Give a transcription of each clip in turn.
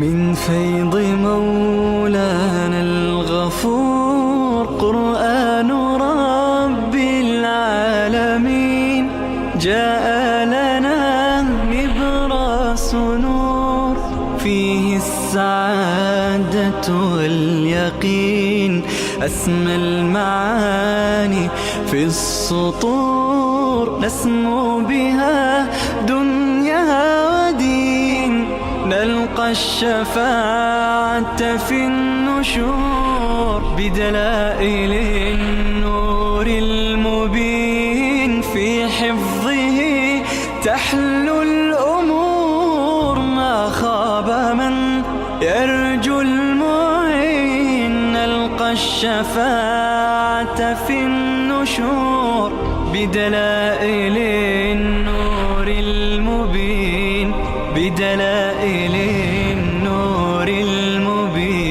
من فيض مولانا الغفور قرآن رب العالمين جاء لنا نبراس نور فيه السعادة واليقين أسمى المعاني في السطور نسمو بها دنيا ودين نلقى الشفاعة في النشور بدلائل النور المبين في حفظه تحلو الأمور ما خاب من يرجو المعين نلقى الشفاعة في النشور بدلائل النور المبين بدلائل النور المبين.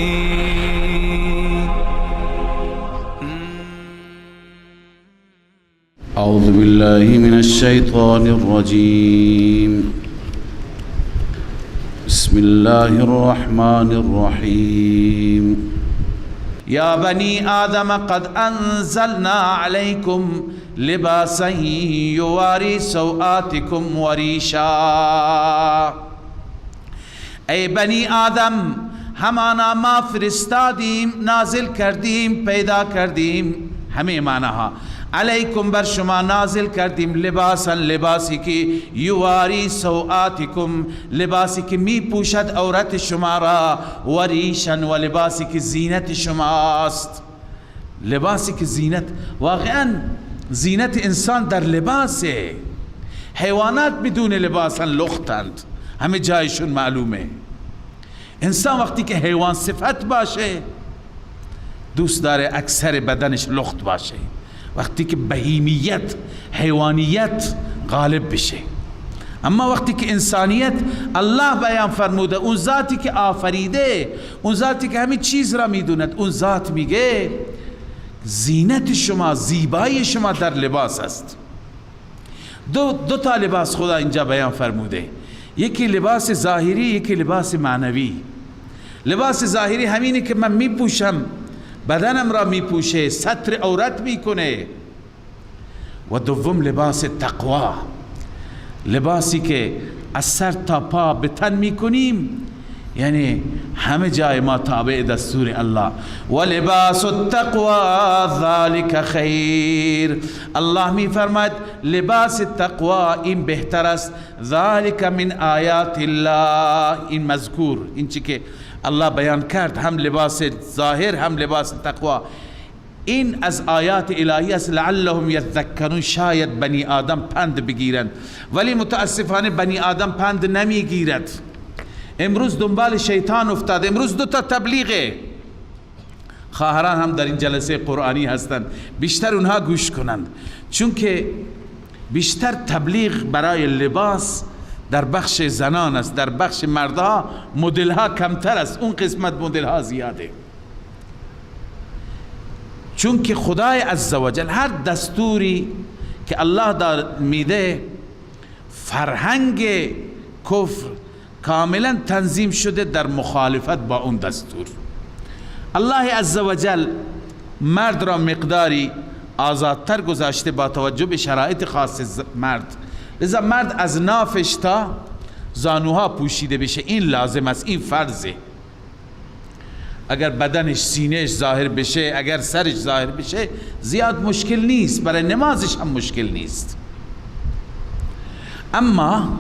أعوذ بالله من الشيطان الرجيم. بسم الله الرحمن الرحيم. يا بني آدم قد أنزلنا عليكم لباسا يواري سوآتكم وريشا. ای بنی آدم همانا ما فرستادیم نازل کردیم پیدا کردیم همه معناها علیکم بر شما نازل کردیم لباسا لباسی که یواری سوآتکم لباسی که می پوشد عورت شما را و ریشا و لباسی که زینت شماست. لباسی که زینت واقعا زینت انسان در لباسه. حیوانات بدون لباسا لختند همه جایشون معلومه. انسان وقتی که حیوان صفت باشه دوست داره اکثر بدنش لخت باشه. وقتی که بهیمیت حیوانیت غالب بشه. اما وقتی که انسانیت الله بیان فرموده اون ذاتی که آفریده اون ذاتی که همه چیز را میدوند اون ذات میگه زینت شما زیبایی شما در لباس است. دو تا لباس خدا اینجا بیان فرموده. یکی لباس ظاهری یکی لباس معنوی. لباس ظاهری همینه که من میپوشم بدنم را میپوشه ستر عورت میکنه. و دوم لباس تقوا لباسی که از سر تا پا به تن میکنیم یعنی همه جای ما تابع دستور الله. و لباس التقوا ذالک خیر. الله می فرماید لباس تقوا این بهتر است. ذالک من آیات الله این مذکور این چی که الله بیان کرد هم لباس ظاهر هم لباس تقوا این از آیات الهی است. لعلهم یذکرون شاید بنی آدم پند بگیرند ولی متاسفانه بنی آدم پند نمیگیرد. امروز دنبال شیطان افتاد. امروز دو تا تبلیغه. خواهران هم در این جلسه قرآنی هستند بیشتر اونها گوش کنند چون که بیشتر تبلیغ برای لباس در بخش زنان است. در بخش مردها مدل ها کمتر است. اون قسمت مدل ها زیاده چون که خدای عزوجل هر دستوری که الله میده فرهنگ کفر کاملا تنظیم شده در مخالفت با اون دستور. الله عزوجل مرد را مقداری آزادتر گذاشته با توجه به شرایط خاص مرد. لذا مرد از نافش تا زانوها پوشیده بشه این لازم است این فرضه. اگر بدنش سینهش ظاهر بشه اگر سرش ظاهر بشه زیاد مشکل نیست. برای نمازش هم مشکل نیست. اما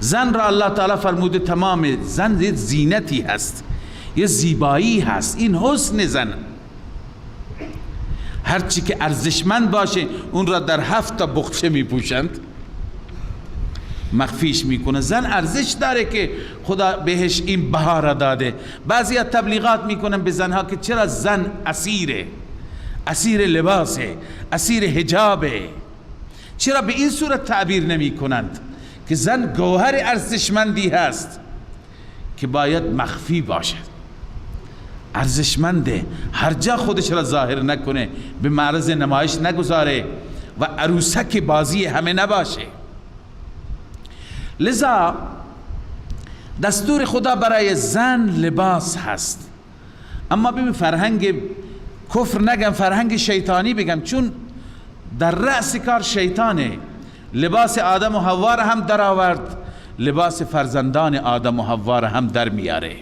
زن را الله تعالی فرموده تمام زن زینتی هست یه زیبایی هست. این حسن زن هرچی که ارزشمند باشه اون را در 7 تا بخچه می پوشند مخفیش میکنه. زن ارزش داره که خدا بهش این بها را داده. بعضی از تبلیغات میکنن به زنها که چرا زن اسیره اسیر لباسه اسیر حجابه. چرا به این صورت تعبیر نمی کنند که زن گوهر ارزشمندی هست که باید مخفی باشد. ارزشمنده هر جا خودش را ظاهر نکنه به معرض نمایش نگذاره و عروسک بازی همه نباشه. لذا دستور خدا برای زن لباس هست. اما ببین فرهنگ کفر نگم، فرهنگ شیطانی بگم، چون در رأس کار شیطانه. لباس آدم و حوا را هم در آورد، لباس فرزندان آدم و حوا را هم در میاره.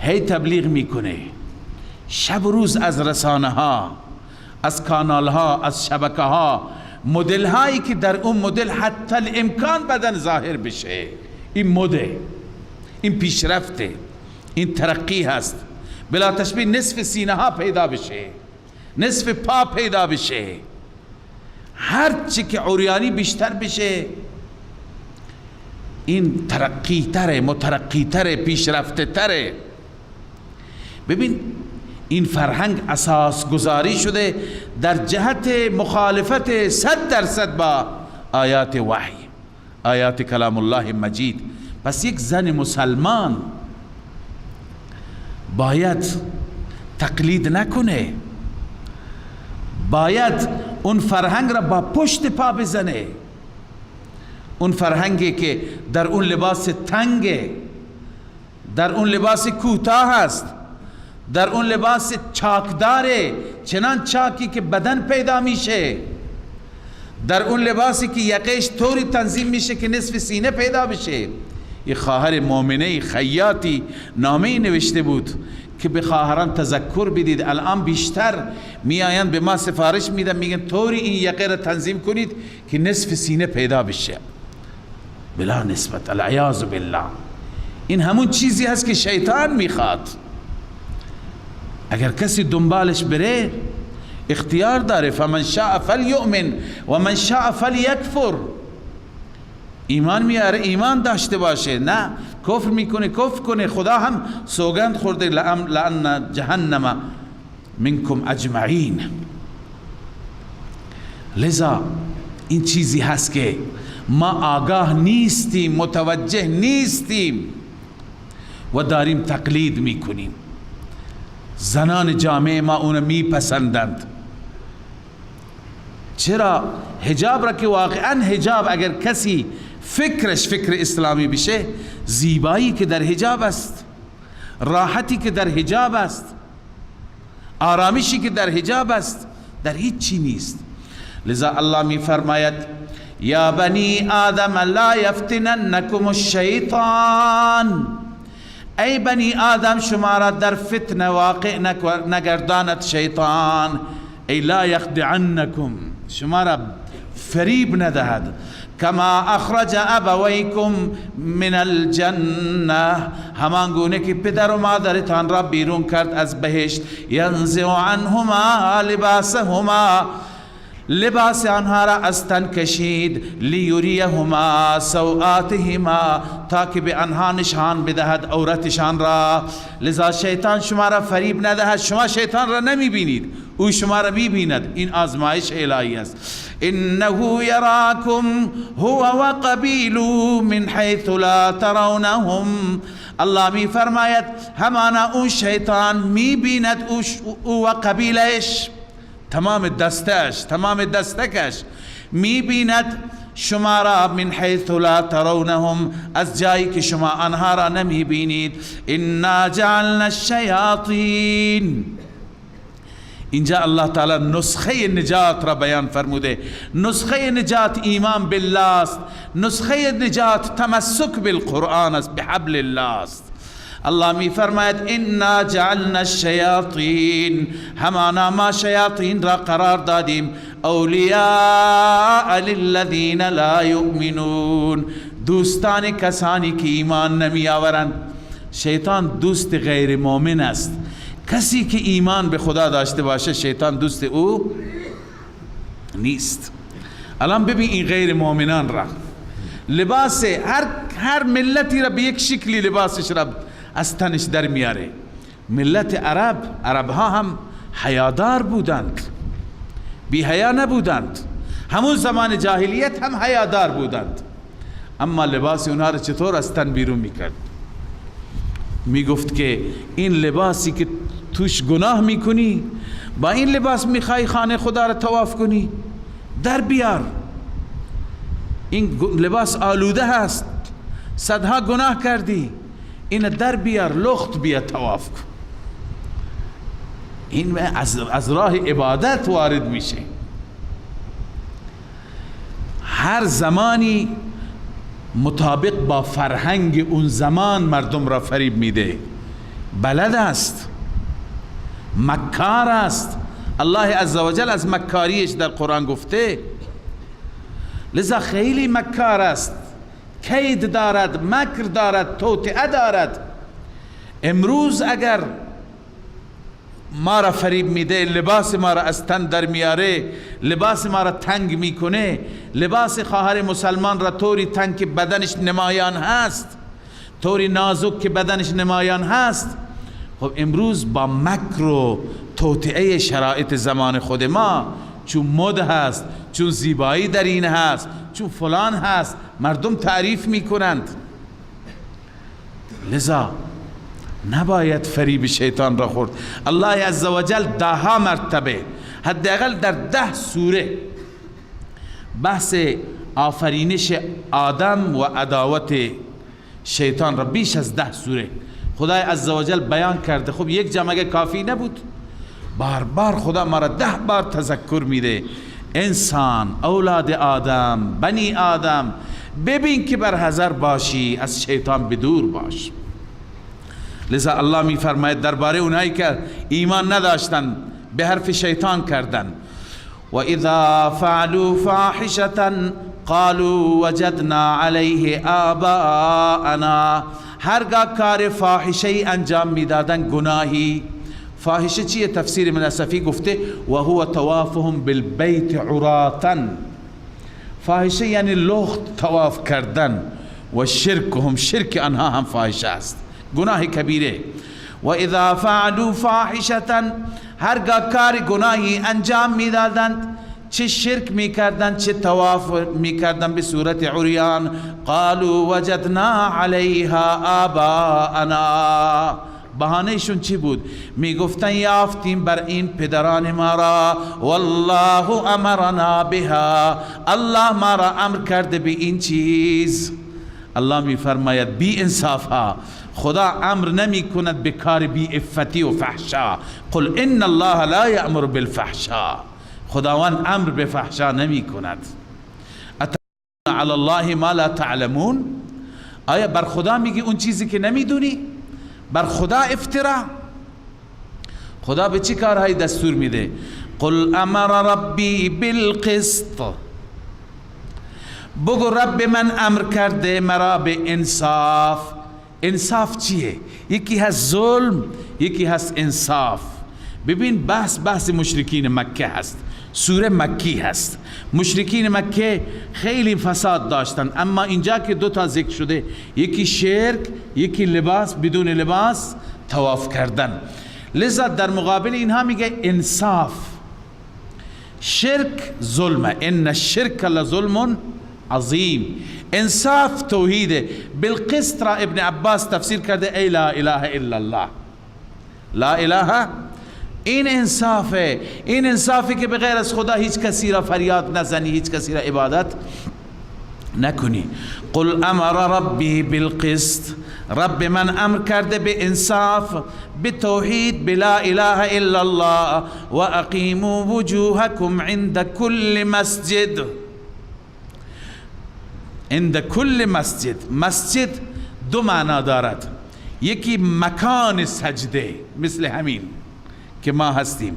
هی تبلیغ میکنه، شب و روز از رسانه ها، از کانال ها، از شبکه ها، مدل هایی که در اون مدل حتی الامکان بدن ظاهر بشه. این مده، این پیشرفته، این ترقی هست. بلا تشبیه نصف سینه ها پیدا بشه، نصف پا پیدا بشه، هر چی که عریانی بیشتر بشه، این ترقی تره، مترقی تره، پیشرفته تره. ببین این فرهنگ اساس گذاری شده در جهت مخالفت 100% با آیات وحی، آیات کلام الله مجید. پس یک زن مسلمان باید تقلید نکنه، باید اون فرهنگ را با پشت پا بزنه. اون فرهنگی که در اون لباس تنگه، در اون لباس کوتاه است، در اون لباس چاکداره، چنان چاکی که بدن پیدا میشه، در اون لباسی که یقش طوری تنظیم میشه که نصف سینه پیدا بشه. یه خواهر مؤمنه خیاطی نامه‌ای نوشته بود که به خواهران تذکر بدید، الان بیشتر میآیند به ما سفارش میدن، میگن طوری این یقه را تنظیم کنید که نصف سینه پیدا بشه. بلا نسبت، العیاذ بالله. این همون چیزی هست که شیطان میخواد. اگر کسی دنبالش بره اختیار داره، فمن شاء فلیؤمن و من شاء فلیکفر. ایمان میاره ایمان داشته باشه، نه کفر میکنه کفر کنه. خدا هم سوگند خورده لأن جهنم منکم اجمعین. لذا این چیزی هست که ما آگاه نیستیم، متوجه نیستیم و داریم تقلید میکنیم. زنان جامعه ما اونو میپسندند. چرا؟ حجاب را که واقعا حجاب اگر کسی فکرش فکر اسلامی بشه، زیبایی که در حجاب است، راحتی که در حجاب است، آرامشی که در حجاب است، در هیچ چی نیست. لذا الله می فرماید یا بنی آدم لا یفتننکم الشیطان. ای بنی آدم شما را در فتنه واقع نگرداند شیطان. ای لا یخدعنکم، شما را فریب ندهد. کما اخرج ابویکم من الجنه، همان گونه که پدر و مادرتان را بیرون کرد از بهشت. ینزع عنهما لباسهما، لباس آنها را از تن کشید. لیریهما سوآتهما، تا که به آنها نشان بدهد عورتشان را. لذا شیطان شما را فریب ندهد. شما شیطان را نمی بینید، او شما را می بیند. این آزمایش الهی است. انه یراکم هو و قبیلو من حیث لا ترونهم. الله می فرماید همانا اون شیطان می بیند او و قبیلش، تمام دستش، تمام دستکش می بیند شما را. من حیث لا ترونهم، از جایی که شما آنها را نمی بینید. انا جعلنا الشیاطین. اینجا الله تعالی نسخه نجات را بیان فرموده. نسخه نجات ایمان بالله است، نسخه نجات تمسک بالقرآن است، بحبل الله است. الله می فرماید انا جعلنا الشیاطین، همانا ما شیاطین را قرار دادیم. اولیاء للذین لا یؤمنون، دوستان کسانی که ایمان نمی آورند. شیطان دوست غیر مؤمن است. کسی که ایمان به خدا داشته باشه شیطان دوست او نیست. الان ببین این غیر مؤمنان را، لباس هر ملتی را به یک شکلی لباسش را از تنش در میاره. ملت عرب ها هم حیادار بودند، بی حیا نبودند. همون زمان جاهلیت هم حیادار بودند، اما لباس اونها را چطور از تن بیرون میکرد؟ میگفت که این لباسی که توش گناه میکنی، با این لباس میخوای خانه خدا را طواف کنی، در بیار. این لباس آلوده هست، صدها گناه کردی، این در بیار، لخت بیا طواف کن. این از راه عبادت وارد میشه. هر زمانی مطابق با فرهنگ اون زمان مردم را فریب میده. بلد است، مکار است. الله عزوجل از مکاریش در قرآن گفته، لذا خیلی مکار است، کید دارد، مکر دارد، توطئه دارد. امروز اگر ما را فریب میده، لباس ما را از تن در میاره، لباس ما را تنگ میکنه، لباس خواهر مسلمان را طوری تنگ که بدنش نمایان هست، طوری نازک که بدنش نمایان هست. خب امروز با مکر و توطئه شرایط زمان خود ما، چون مد هست، چون زیبایی در این هست، چون فلان هست، مردم تعریف میکنند. لذا نباید فریب شیطان را خورد. الله عزوجل 10 مرتبه، حداقل در 10 سوره بحث آفرینش آدم و عداوت شیطان را بیش از 10 سوره خدای عزوجل بیان کرده. خب یک جمعه کافی نبود، بار بار خدا ما را 10 بار تذکر میده. انسان، اولاد آدم، بنی آدم، ببین که بر حذر باشی، از شیطان بدور باش. لذا الله می فرماید درباره اونایی که ایمان نداشتن، به حرف شیطان کردن، و اذا فعلوا فاحشة قالوا وجدنا علیه آباءنا. هرگاه کار فاحشه انجام میدادن، گناهی، فاحشه چیه؟ تفسیر من اسفی گفته و هو طوافهم بالبیت عراتا. فاحشه یعنی لخت طواف کردن، و شرکهم، شرک آنها هم فاحشه است، گناه کبیره. و اذا فعلوا فاحشة، هرگاه کار گناهی انجام میدادند، چه شرک میکردن، چه طواف میکردن به صورت عریان، قالوا وجدنا علیها آباءنا. بهانهشون چی بود؟ میگفتن یافتیم بر این پدران ما را، والله امرنا بها، الله ما را امر کرده به این چیز. الله میفرماید بی انصاف ها، خدا امر نمی کند به کار بی افتی و فحشا. قل ان الله لا یأمر بالفحشا، خداوند امر به فحشا نمی کند. اتقولون علی الله ما لا تعلمون، آیا بر خدا میگی اون چیزی که نمیدونی؟ بر خدا افترا. خدا به چی کارهایی دستور میده؟ قل امر ربی بالقسط، بگو رب من امر کرده مرا به انصاف. انصاف چیه؟ یکی هست ظلم، یکی هست انصاف. ببین بحث مشرکین مکه هست، سوره مکی هست. مشرکین مکه خیلی فساد داشتن، اما اینجا که 2 تا ذکر شده، یکی شرک، یکی لباس، بدون لباس طواف کردن. لذا در مقابل اینها میگه انصاف. شرک ظلمه، ان الشرک لظلم عظیم. انصاف توحیده. بالقسط را ابن عباس تفسیر کرده ای لا اله الا الله، لا اله. این انصافه، این انصافی که بغیر از خدا هیچ کسی را فریاد نزنی، هیچ کسی را عبادت نکنی. قل امر ربی بالقسط، رب من امر کرده به انصاف، به توحید، بلا اله الا الله، و اقیموا وجوهکم عند كل مسجد. عند كل مسجد، مسجد 2 معنا دارد، یکی مکان سجده، مثل همین که ما هستیم.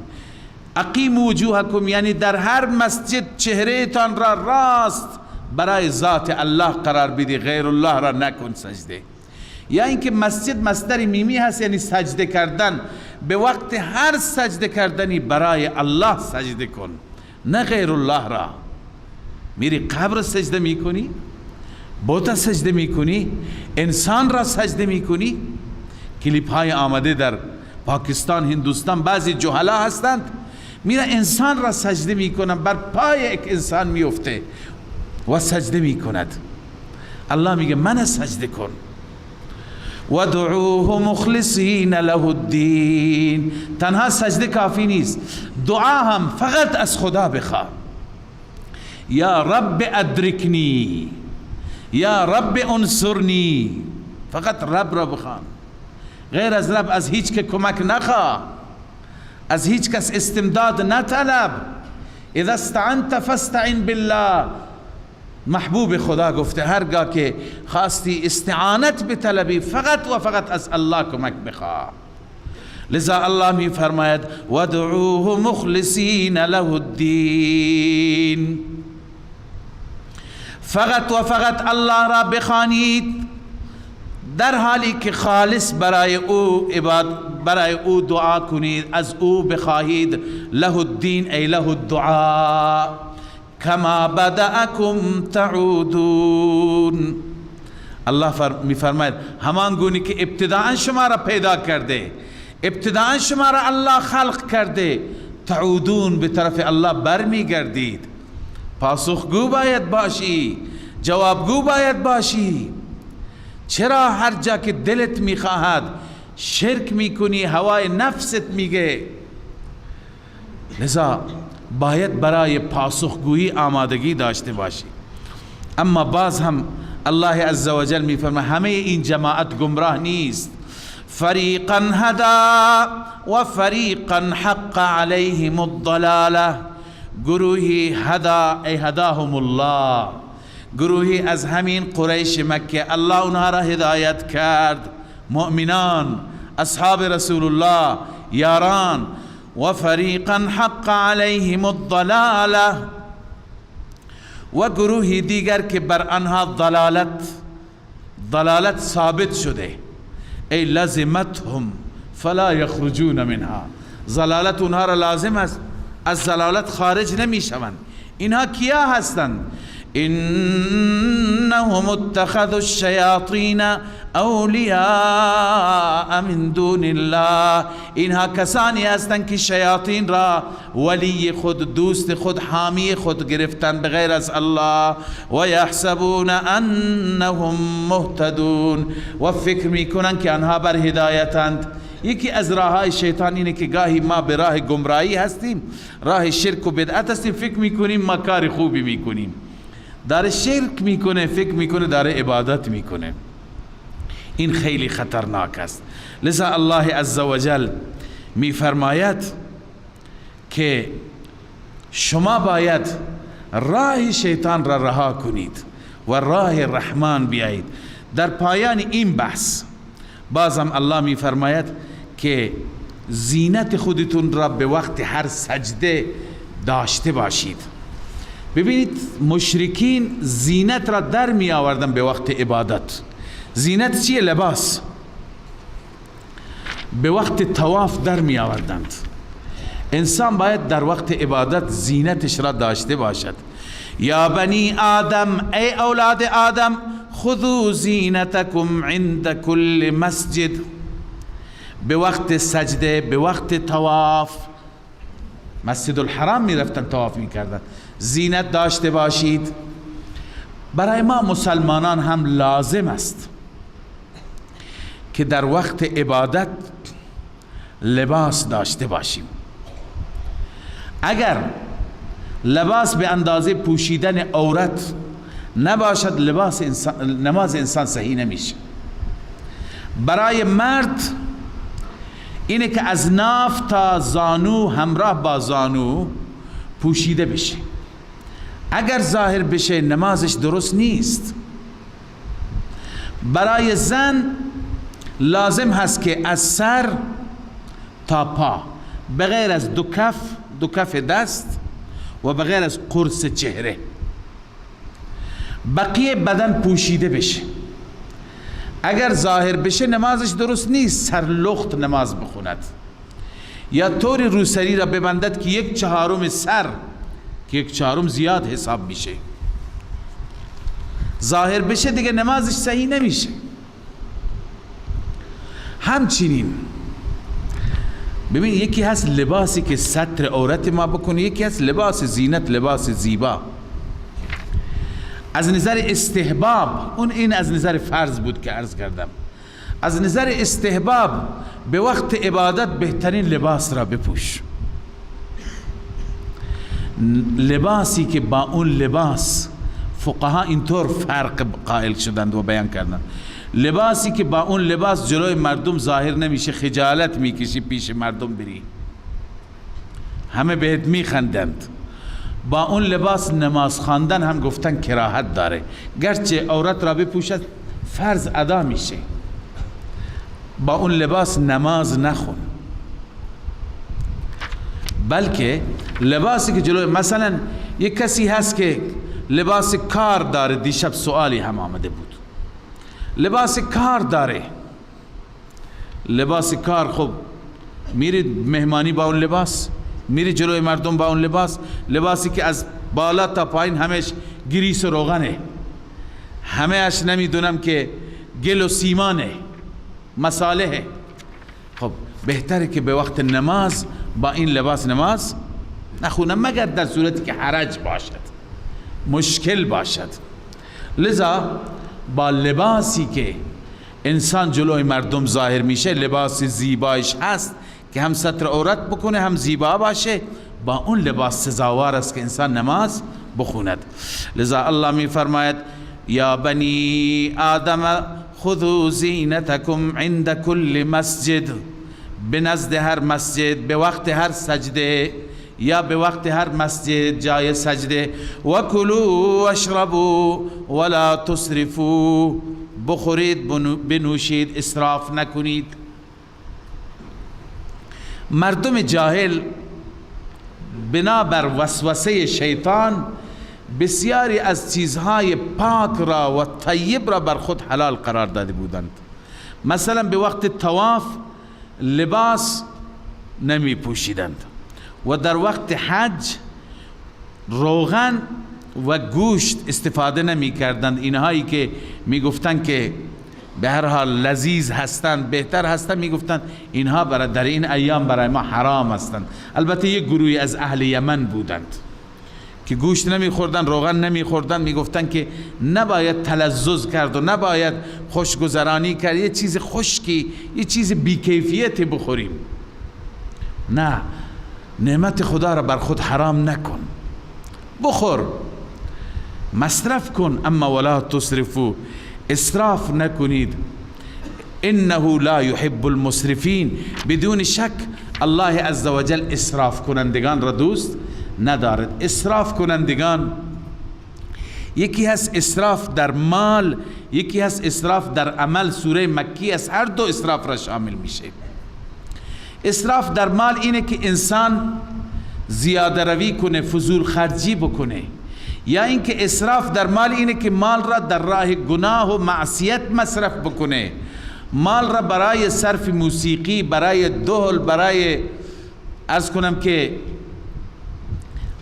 اقیموا وجوهکم یعنی در هر مسجد چهره تان را راست برای ذات الله قرار بدی، غیر الله را نکن سجده. یا اینکه مسجد مصدر میمی هست، یعنی سجده کردن. به وقت هر سجده کردنی برای الله سجده کن، نه غیر الله را. میری قبر سجده میکنی، بت سجده میکنی، انسان را سجده میکنی. کلیپ های آمده در پاکستان، هندوستان، بعضی جهلا هستند میره انسان را سجده میکنن، بر پای یک انسان میفته و سجده میکند. الله میگه من سجده کن. ودعوه مخلصین له الدین. تنها سجده کافی نیست، دعا هم فقط از خدا بخواه. یا رب ادرکنی، یا رب انصرنی، فقط رب را بخوان، غیر از رب از هیچ که کمک نخواه، از هیچ کس استمداد نطلب. اذا استعنت فاستعن بالله. محبوب خدا گفته هرگاه که خواستی استعانت بطلبی فقط و فقط از الله کمک بخواه. لذا الله می فرماید وادعوه مخلصین له الدین، فقط و فقط الله را بخوانید در حالی که خالص برای او دعا کنید، از او بخواهید. له الدین ای له الدعاء کما بدأکم تعودون. الله می فرماید همان گونه که ابتداء شما را پیدا کرده، ابتداء شما را الله خلق کرده، تعودون به طرف الله برمی گردید. پاسخگو باید باشی، جوابگو باید باشی. چرا هر جا که دلت میخواهد شرک میکنی، هوای نفست میگه؟ لذا باید برای پاسخگویی آمادگی داشته باشی. اما باز هم الله عزوجل میفرماید همه این جماعت گمراه نیست. فریقا هدا و فریقا حق علیهم الضلاله. گروهی هدا ای هداهم الله، گروهی از همین قریش مکه الله اونها را هدایت کرد، مؤمنان، اصحاب رسول الله، یاران. و فریقا حق علیهم الضلاله، و گروهی دیگر که بر آنها ضلالت ثابت شده، ای لازمتهم فلا یخرجون منها. ضلالت اونها را لازم است، از ضلالت خارج نمی شوند. اینها کیا هستند؟ انهم اتخذوا الشیاطین اولیاء من دون الله. اینها کسانی هستند که شیاطین را ولی خود، دوست خود، حامی خود گرفتند بغیر از الله. و یحسبون انهم مهتدون، و فکر میکنند که آنها بر هدایتند. یکی از راههای شیطان اینه که گاهی ما به راه گمراهی هستیم، راه شرک و بدعت هستیم، فکر میکنیم ما کار خوبی میکنیم. داره شرک میکنه، فکر میکنه داره عبادت میکنه. این خیلی خطرناک است. لذا الله عزوجل میفرماید که شما باید راه شیطان را رها کنید و راه رحمان بیایید. در پایان این بحث بازم الله میفرماید که زینت خودتون را به وقت هر سجده داشته باشید. ببینید مشرکین زینت را در می آوردن به وقت عبادت. زینت چیه؟ لباس. به وقت طواف در می آوردند. انسان باید در وقت عبادت زینتش را داشته باشد. یا بنی آدم، ای اولاد آدم، خذوا زینتکم عند کل مسجد. به وقت سجده، به وقت طواف، مسجد الحرام می رفتن طواف می کردن، زینت داشته باشید. برای ما مسلمانان هم لازم است که در وقت عبادت لباس داشته باشیم. اگر لباس به اندازه پوشیدن عورت نباشد، نماز انسان صحیح نمیشه. برای مرد اینه که از ناف تا زانو همراه با زانو پوشیده بشه. اگر ظاهر بشه نمازش درست نیست. برای زن لازم هست که از سر تا پا بغیر از دو کف دست و بغیر از قرص چهره بقیه بدن پوشیده بشه. اگر ظاهر بشه نمازش درست نیست. سر لخت نماز بخوند یا طور روسری را ببندد که 1/4 سر، که 1/4 زیاد حساب میشه، ظاهر بشه دیگه نمازش صحیح نمیشه. همچنین ببین یکی هست لباسی که ستر عورت ما بکنه، یکی هست لباس زینت، لباس زیبا. از نظر استحباب، این از نظر فرض بود که عرض کردم، از نظر استحباب به وقت عبادت بهترین لباس را بپوش. لباسی که با اون لباس فقها اینطور فرق قائل شدند و بیان کردند. لباسی که با اون لباس جلوی مردم ظاهر نمیشه، خجالت میکشی پیش مردم بری، همه بهت میخندند، با اون لباس نماز خواندن هم گفتن کراهت داره، گرچه عورت را بپوشد فرض ادا میشه، با اون لباس نماز نخون. بلکه لباسی که جلوی، مثلا یک کسی هست که لباس کار داره، دیشب سوالی هم آمده بود، لباس کار داره، لباس کار، خب میرید مهمانی با اون لباس، میری جلوی مردم با اون لباس، لباسی که از بالا تا پایین همش گریس و روغنه، همهش نمیدونم که گل و سیمانه، مصالحه. خب بهتره که به وقت نماز با این لباس نماز نخونم، مگر در صورتی که حرج باشد، مشکل باشد. لذا با لباسی که انسان جلوی مردم ظاهر میشه، لباس زیبایش هست که هم ستر عورت بکنه هم زیبا باشه، با اون لباس سزاوار است که انسان نماز بخوند. لذا الله می فرماید یا بنی آدم خذوا زینتکم عند کل مسجد، به نزد هر مسجد، به وقت هر سجده یا به وقت هر مسجد جای سجده، و کلوا واشربوا ولا تسرفوا، بخورید بنوشید اسراف نکنید. مردم جاهل بنابر وسوسه شیطان بسیاری از چیزهای پاک را و طیب را بر خود حلال قرار داده بودند. مثلا به وقت طواف لباس نمی پوشیدند و در وقت حج روغن و گوشت استفاده نمی کردند. اینهایی که می گفتند که به هر حال لذیذ هستند، بهتر هستند، می گفتند اینها در این ایام برای ما حرام هستند. البته یک گروهی از اهل یمن بودند که گوشت نمی خوردن، روغن نمی خوردن، می گفتن که نباید تلذذ کرد و نباید خوشگذرانی کرد، یه چیز خشکی، یه چیز بیکیفیت بخوریم. نه، نعمت خدا را بر خود حرام نکن، بخور، مصرف کن، اما ولا تسرفو، اسراف نکنید. انه لا يحب المسرفین، بدون شک الله عزوجل اسراف کنندگان را دوست ندارد. اسراف کنندگان، یکی هست اسراف در مال، یکی هست اسراف در عمل. سوره مکی از هر دو اسراف را شامل میشه. اسراف در مال اینه که انسان زیاده روی کنه، فضول خرجی بکنه، یا اینکه اسراف در مال اینه که مال را در راه گناه و معصیت مصرف بکنه، مال را برای صرف موسیقی، برای دهل، برای عرض کنم که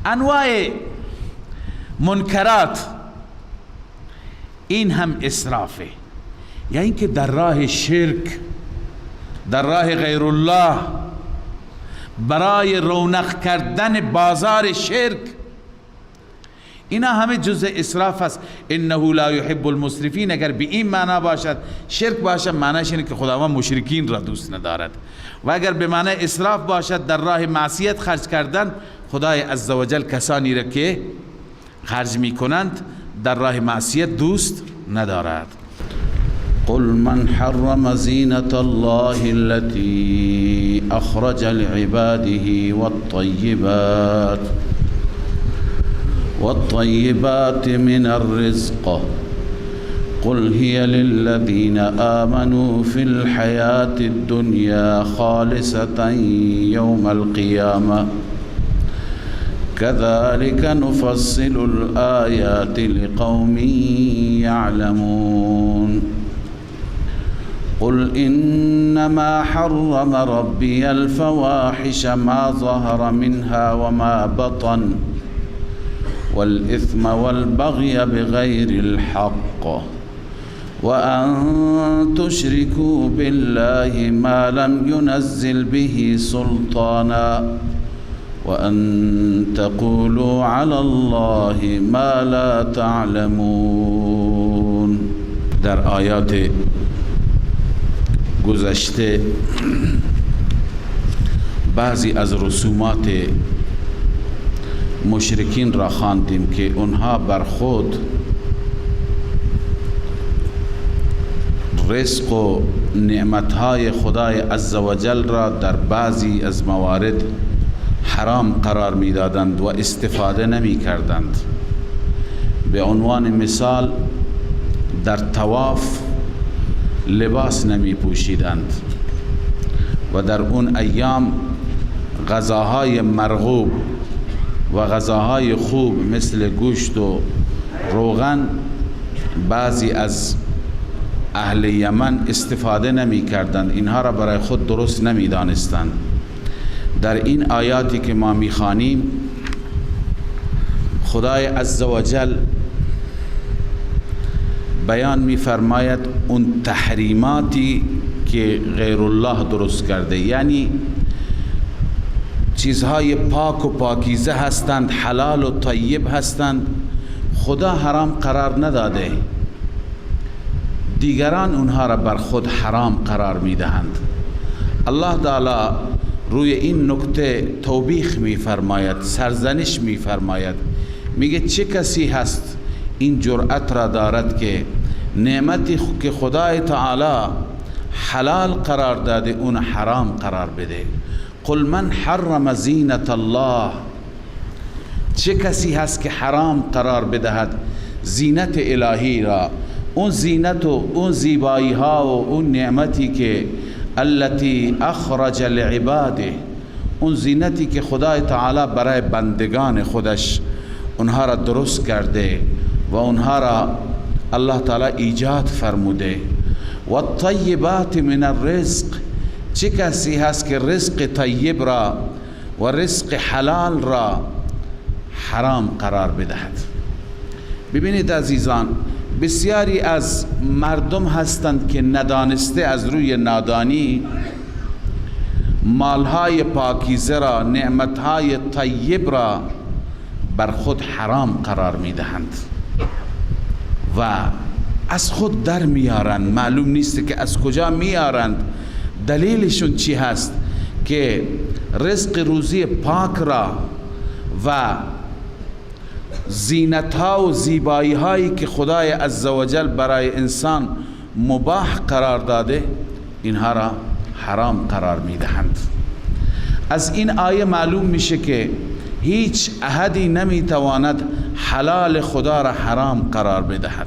انواع منکرات، این هم اسرافه. یا اینکه در راه شرک، در راه غیر الله، برای رونق کردن بازار شرک، اینا همه جزء اسراف است. انه لا يحب المسرفین، اگر به این معنا باشد، شرک باشد، معناش اینه که خداوند مشرکین را دوست ندارد، و اگر به معنی اسراف باشد در راه معصیت خرج کردن، خدای عزوجل کسانی را که خرج می کنند در راه معصیت دوست ندارد. قل من حرم زینة الله التي أخرج لعباده والطيبات من الرزق قل هي للذين آمنوا في الحياة الدنيا خالصة يوم القيامة كذلك نفصل الآيات لقوم يعلمون قل إنما حرم ربي الفواحش ما ظهر منها وما بطن والإثم والبغي بغير الحق وأن تشركوا بالله ما لم ينزل به سلطانا وأن تقولوا على الله ما لا تعلمون. در آیات گذشته بعضی از رسومات مشرکین را خواندیم که اونها بر خود رزق و نعمتهای خدای عزوجل را در بعضی از موارد حرام قرار میدادند و استفاده نمی کردند. به عنوان مثال در طواف لباس نمی پوشیدند و در اون ایام غذاهای مرغوب و غذاهای خوب مثل گوشت و روغن بعضی از اهل یمن استفاده نمی کردند، اینها را برای خود درست نمی دانستند. در این آیاتی که ما می خوانیم خدای عزوجل بیان می فرماید اون تحریماتی که غیر الله درست کرده، یعنی چیزهای پاک و پاکیزه هستند، حلال و طیب هستند، خدا حرام قرار نداده، دیگران اونها را بر خود حرام قرار میدهند. الله تعالی روی این نکته توبیخ می فرماید، سرزنش می فرماید، میگه چه کسی هست این جرأت را دارد که نعمتی که خدای تعالی حلال قرار داده اون حرام قرار بده. قل من حرم زینت الله، چه کسی هست که حرام قرار بدهد زینت الهی را، اون زینت و اون زیبایی ها و اون نعمتی که التي اخرج لعباده، اون زینتی که خدای تعالی برای بندگان خودش اونها را درست کرده و اونها را الله تعالی ایجاد فرموده. و الطیبات من الرزق، چه کسی هست که رزق طیب را و رزق حلال را حرام قرار بدهد. ببینید عزیزان، بسیاری از مردم هستند که ندانسته از روی نادانی مالهای پاکیزه را، نعمتهای طیب را بر خود حرام قرار میدهند و از خود در میارند، معلوم نیست که از کجا میارند، دلیلشون چی هست که رزق روزی پاک را و زینتها و زیبایی هایی که خدای عزوجل برای انسان مباح قرار داده اینها را حرام قرار میدهند. از این آیه معلوم میشه که هیچ احدی نمیتواند حلال خدا را حرام قرار بدهد.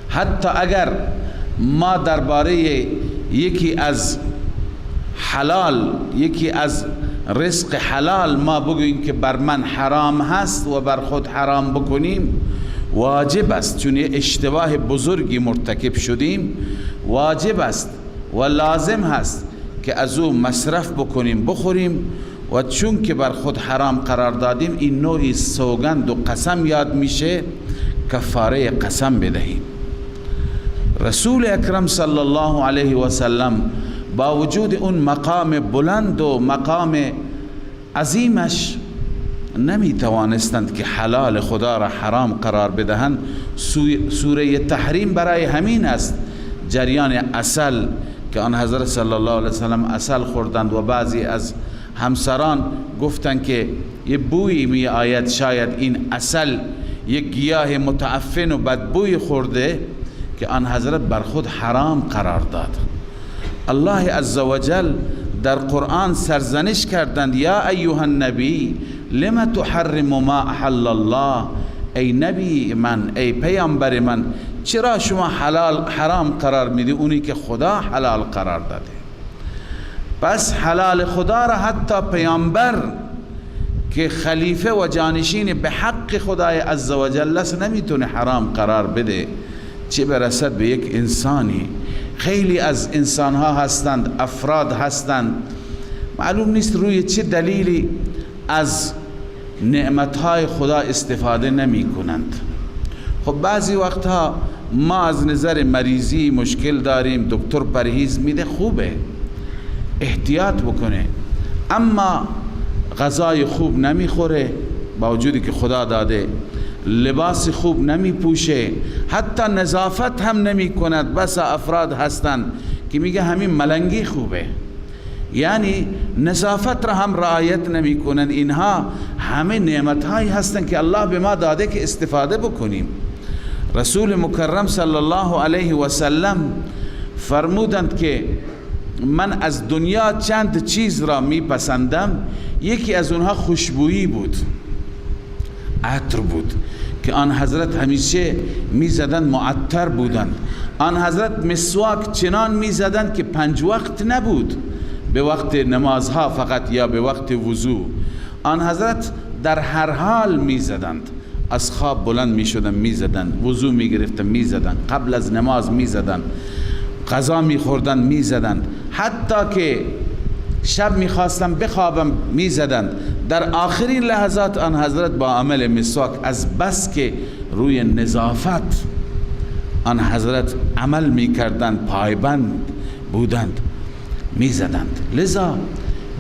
حتی اگر ما درباره یکی از حلال، یکی از رزق حلال ما بگوییم که بر من حرام هست و بر خود حرام بکنیم، واجب است، چون یه اشتباه بزرگی مرتکب شدیم، واجب است و لازم هست که از او مصرف بکنیم، بخوریم و چون که بر خود حرام قرار دادیم این نوعی سوگند و قسم یاد میشه، کفاره قسم بدهیم. رسول اکرم صلی الله علیه و سلم با وجود اون مقام بلند و مقام عظیمش نمی توانستند که حلال خدا را حرام قرار بدهند. سوره تحریم برای همین است. جریان عسل که آن حضرت صلی الله علیه وسلم عسل خوردند و بعضی از همسران گفتند که یه بویی می آید، شاید این عسل یک گیاه متعفن و بدبوی خورده، که آن حضرت بر خود حرام قرار داد. الله عزوجل در قرآن سرزنش کردند، یا ایها النبی لما تحرم ما احل الله، ای نبی من، ای پیامبر من، چرا شما حرام قرار میدی اونی که خدا حلال قرار داده؟ پس حلال خدا را حتی پیامبر که خلیفه و جانشین به حق خدای عزوجل است نمیتونه حرام قرار بده، چه برسد به یک انسانی. خیلی از انسانها هستند، افراد هستند، معلوم نیست روی چه دلیلی از نعمتهای خدا استفاده نمی کنند. خب بعضی وقتها ما از نظر مریضی مشکل داریم، دکتر پرهیز میده، خوبه، احتیاط بکنه، اما غذای خوب نمیخوره با وجودی که خدا داده، لباس خوب نمی پوشه، حتی نظافت هم نمی کند. بس افراد هستند که میگه همین ملنگی خوبه، یعنی نظافت را هم رعایت نمی کنند. اینها همه نعمت هایی هستند که الله به ما داده که استفاده بکنیم. رسول مکرم صلی الله علیه و سلم فرمودند که من از دنیا چند چیز را میپسندم، یکی از اونها خوشبویی بود، عطر بود که آن حضرت همیشه میزدند، معطر بودند. آن حضرت مسواک چنان میزدند که 5 وقت نبود، به وقت نمازها فقط یا به وقت وضو. آن حضرت در هر حال میزدند، از خواب بلند میشدند میزدند، وضو میگرفتند میزدند، قبل از نماز میزدند، غذا میخوردند میزدند، حتی که شب میخواستن بخوابم میزدند. در آخرین لحظات آن حضرت با عمل مسواک از بس که روی نظافت آن حضرت عمل میکردند، پایبند بودند، میزدند. لذا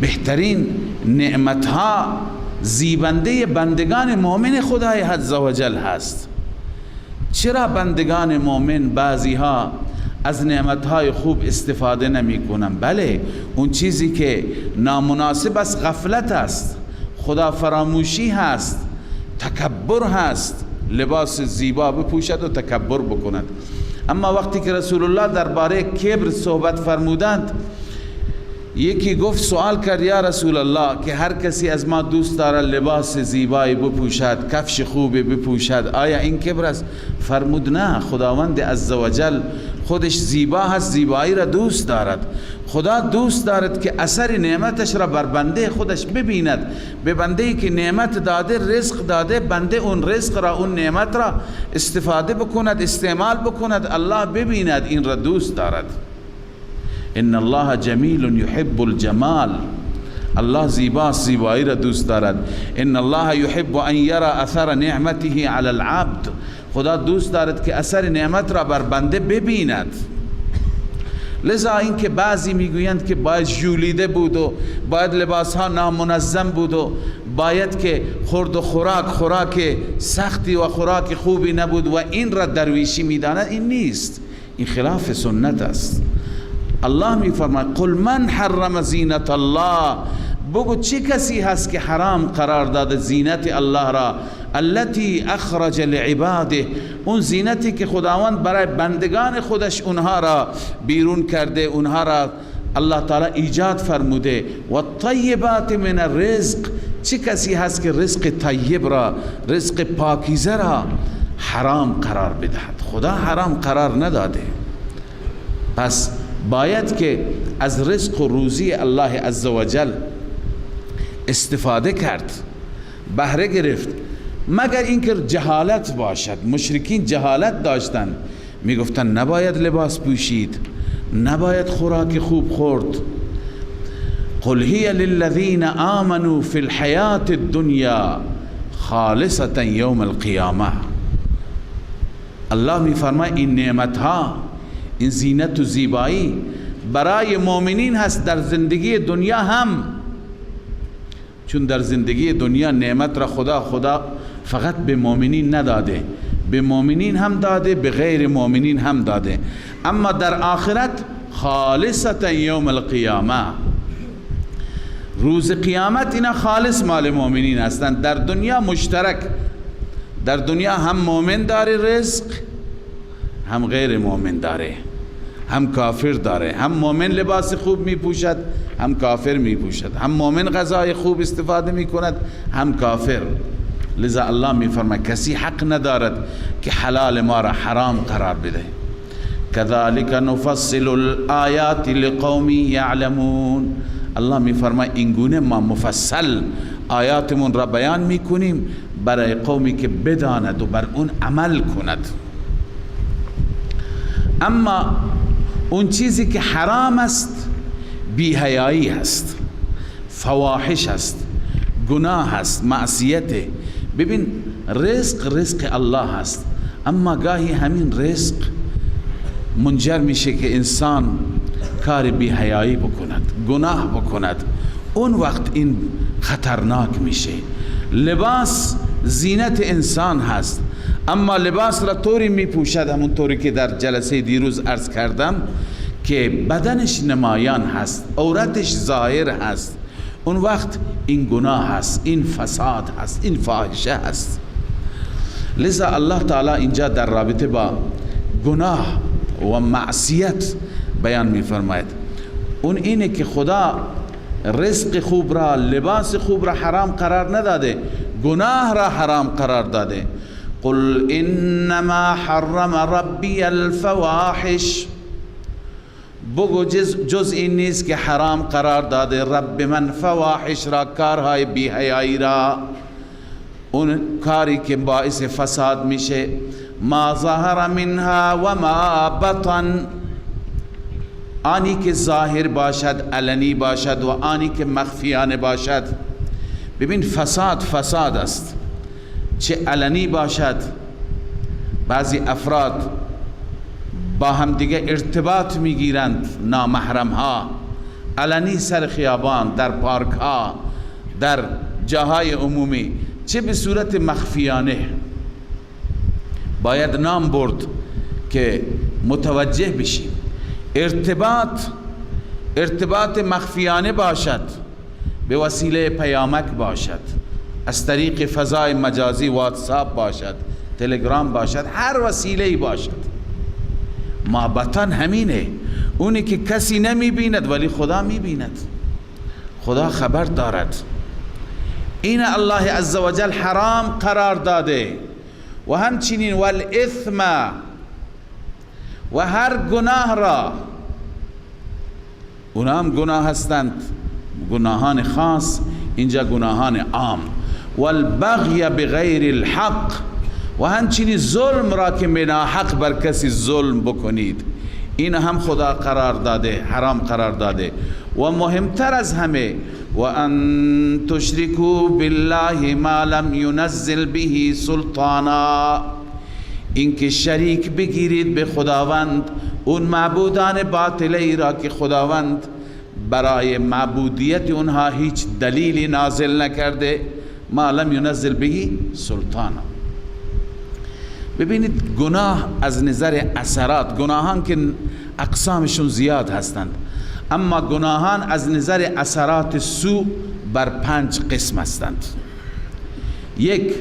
بهترین نعمتها زیبنده بندگان مؤمن خدای عز و جل هست. چرا بندگان مؤمن بعضی ها از نعمتهای خوب استفاده نمی کنن؟ بله، اون چیزی که نامناسب است غفلت است، خدا فراموشی هست، تکبر هست، لباس زیبا بپوشد و تکبر بکند. اما وقتی که رسول الله درباره کبر صحبت فرمودند، یکی گفت، سوال کرد یا رسول الله که هر کسی از ما دوست داره لباس زیبایی بپوشد، کفش خوبی بپوشد، آیا این کبر است؟ فرمود نه، خداوند عزوجل خودش زیبا هست، زیبایی را دوست دارد. خدا دوست دارد که اثر نعمتش را بر بنده خودش ببیند. به بنده ای که نعمت داده، رزق داده، بنده اون رزق را، اون نعمت را استفاده بکند، استعمال بکند، الله ببیند، این را دوست دارد. ان الله جمیل یحب الجمال، الله زیباست، زیبایی را دوست دارد. ان الله یحب ان یرى اثر نعمته علی العبد، خدا دوست دارد که اثر نعمت را بر بنده ببیند. لذا اینکه بعضی میگویند که باید ژولیده بود و باید لباس ها نامنظم بود و باید که خورد و خوراک سختی و خوراک خوبی نبود و این را درویشی میداند، این نیست، این خلاف سنت است. الله میفرماید قل من حرم زینت الله، بگو چه کسی هست که حرام قرار داده زینت الله را، التي اخرج لعباده، اون زینتی که خداوند برای بندگان خودش اونها را بیرون کرده، اونها را الله تعالی ایجاد فرموده. و الطیبات من الرزق، چه کسی هست که رزق طیب را، رزق پاکیزه را حرام قرار بدهد؟ خدا حرام قرار نداده. پس باید که از رزق و روزی الله عزوجل استفاده کرد، بهره گرفت، مگر اینکه جهالت باشد. مشرکین جهالت داشتند، میگفتند نباید لباس پوشید، نباید خوراک خوب خورد. قل هی للذین آمنوا فی الحیات الدنیا خالصة یوم القیامه. الله میفرماید این نعمتها، این زینت و زیبایی برای مؤمنین هست در زندگی دنیا هم، چون در زندگی دنیا نعمت را خدا فقط به مؤمنین نداده، به مؤمنین هم داده، به غیر مؤمنین هم داده. اما در آخرت خالصة یوم القیامه، روز قیامت اینا خالص مال مؤمنین هستند. در دنیا مشترک، در دنیا هم مؤمن داره رزق، هم غیر مؤمن داره، هم کافر داره. هم مؤمن لباس خوب می پوشد، هم کافر می پوشد. هم مؤمن غذای خوب استفاده می کند، هم کافر. لذا الله می فرماید کسی حق ندارد که حلال ما را حرام قرار بده. كذلك نفصل الآیات لقوم یعلمون. الله می فرماید این گونه ما مفصل آیاتمون را بیان می کنیم برای قومی که بداند و بر اون عمل کند. اما اون چیزی که حرام است بی‌حیایی است، فواحش است، گناه است، معصیت. ببین رزق الله است، اما گاهی همین رزق منجر میشه که انسان کار بی‌حیایی بکند، گناه بکند، اون وقت این خطرناک میشه. لباس زینت انسان هست، اما لباس را طوری می پوشد، همون طوری که در جلسه دیروز عرض کردم، که بدنش نمایان هست، عورتش ظاهر هست، اون وقت این گناه هست، این فساد هست، این فاحشه هست. لذا الله تعالی اینجا در رابطه با گناه و معصیت بیان می فرماید. اون اینه که خدا رزق خوب را، لباس خوب را حرام قرار نداده، گناه را حرام قرار داده. قل انما حرم ربی الفواحش، بگو جز این نیست که حرام قرار داده رب من فواحش را، کارهای بی حیایی را، اون کاری که باعث فساد میشه. ما ظهر منها و ما بطن، آنی که ظاهر باشد علنی باشد و آنی که مخفیانه باشد. ببین فساد است، چه علنی باشد، بعضی افراد با هم دیگه ارتباط میگیرند، نامحرم ها، علنی سر خیابان، در پارک ها، در جاهای عمومی، چه به صورت مخفیانه. باید نام برد که متوجه بشیم. ارتباط مخفیانه باشد، به وسیله پیامک باشد، از طریق فضای مجازی، واتساپ باشد، تلگرام باشد، هر وسیله‌ای باشد. ما بطن همینه، اونی که کسی نمی بیند ولی خدا می بیند، خدا خبر دارد. این الله عزوجل حرام قرار داده. و همچنین والاثم، و هر گناه را، اونا هم گناه هستند، گناهان خاص، اینجا گناهان عام. والبغی بغیر الحق، و همچنین ظلم را که ناحق بر کسی ظلم بکنید، این هم خدا قرار داده، حرام قرار داده. و مهمتر از همه، و ان تشرکوا بالله ما لم ينزل به سلطانا، اینکه شریک بگیرید به خداوند اون معبودان باطلی را که خداوند برای معبودیت اونها هیچ دلیلی نازل نکرده. ما لم ينزل به سلطانا. ببینید گناه از نظر اثرات، گناهان که اقسامشون زیاد هستند، اما گناهان از نظر اثرات سو بر 5 قسم هستند. یک،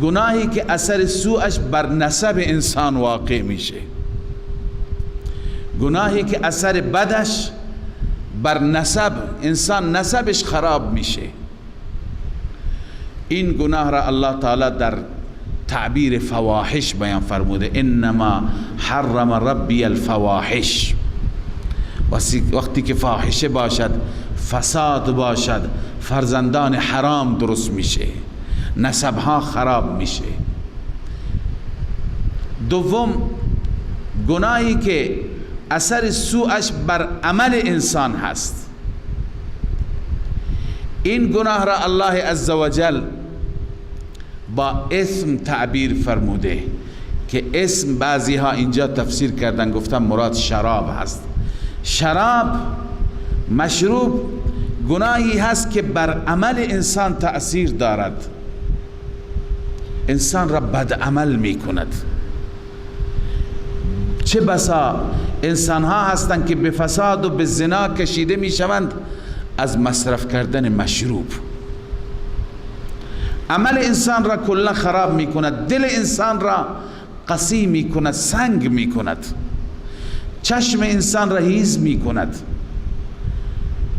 گناهی که اثر سوءش بر نسب انسان واقع میشه، گناهی که اثر بدش بر نسب انسان، نسبش خراب میشه. این گناه را الله تعالی در تعبیر فواحش بیان فرموده. انما حرم ربی الفواحش. وقتی که فاحشه باشد، فساد باشد، فرزندان حرام درست میشه، نسبها خراب میشه. دوم، گناهی که اثر سوءش بر عمل انسان هست. این گناه را الله عزوجل با اسم تعبیر فرموده که اسم بعضی ها اینجا تفسیر کردن، گفتن مراد شراب هست. شراب، مشروب، گناهی هست که بر عمل انسان تأثیر دارد، انسان را بد عمل می کند. چه بسا انسان ها هستند که به فساد و به زنا کشیده می شوند از مصرف کردن مشروب. عمل انسان را کلا خراب می کند، دل انسان را قسی می کند، سنگ می کند، چشم انسان را هیز می کند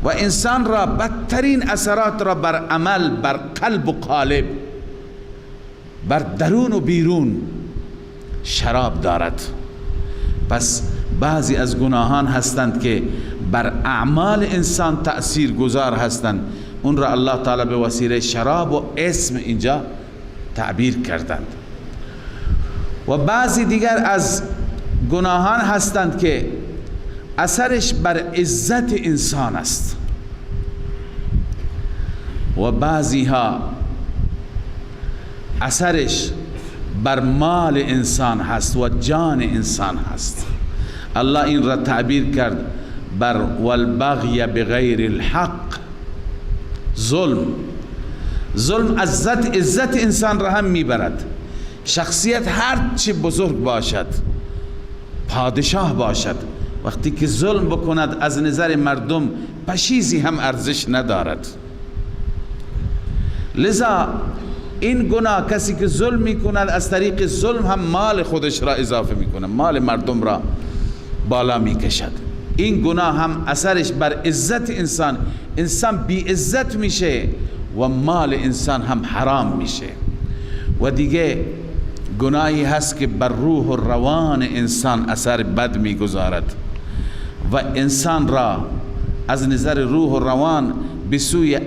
و انسان را بدترین اثرات را بر عمل، بر قلب و قالب، بر درون و بیرون شراب دارد. پس بعضی از گناهان هستند که بر اعمال انسان تأثیر گذار هستند، اون را الله تعالی به وسیله شراب و اسم اینجا تعبیر کردند. و بعضی دیگر از گناهان هستند که اثرش بر عزت انسان است و بعضی ها اثرش بر مال انسان هست و جان انسان هست. الله این را تعبیر کرد بر والبغی بغیر الحق. ظلم عزت انسان را هم میبرد. شخصیت هر چه بزرگ باشد، پادشاه باشد، وقتی که ظلم بکند از نظر مردم پشیزی هم ارزش ندارد. لذا این گناه کسی که ظلم میکند از طریق ظلم هم مال خودش را اضافه میکنه، مال مردم را بالا میکشد. این گناه هم اثرش بر عزت انسان بی عزت میشه و مال انسان هم حرام میشه. و دیگه گناهی هست که بر روح و روان انسان اثر بد میگذارد و انسان را از نظر روح و روان به سوی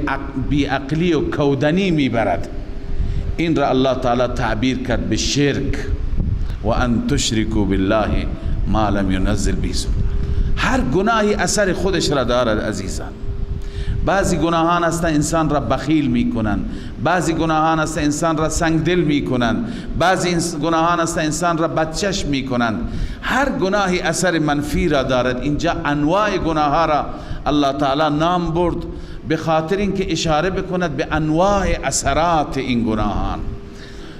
بیعقلی و کودنی میبرد. این را الله تعالی تعبیر کرد به شرک، و ان تشرکوا بالله ما لم ينزل به سلطان. هر گناهی اثر خودش را دارد عزیزان. بعضی گناهان هستند انسان را بخیل میکنند، بعضی گناهان هستند انسان را سنگدل میکنند، بعضی گناهان هستند انسان را بدچشم میکنند. هر گناهی اثر منفی را دارد. اینجا انواع گناه ها را الله تعالی نام برد به خاطر اینکه اشاره بکند به انواع اثرات این گناهان.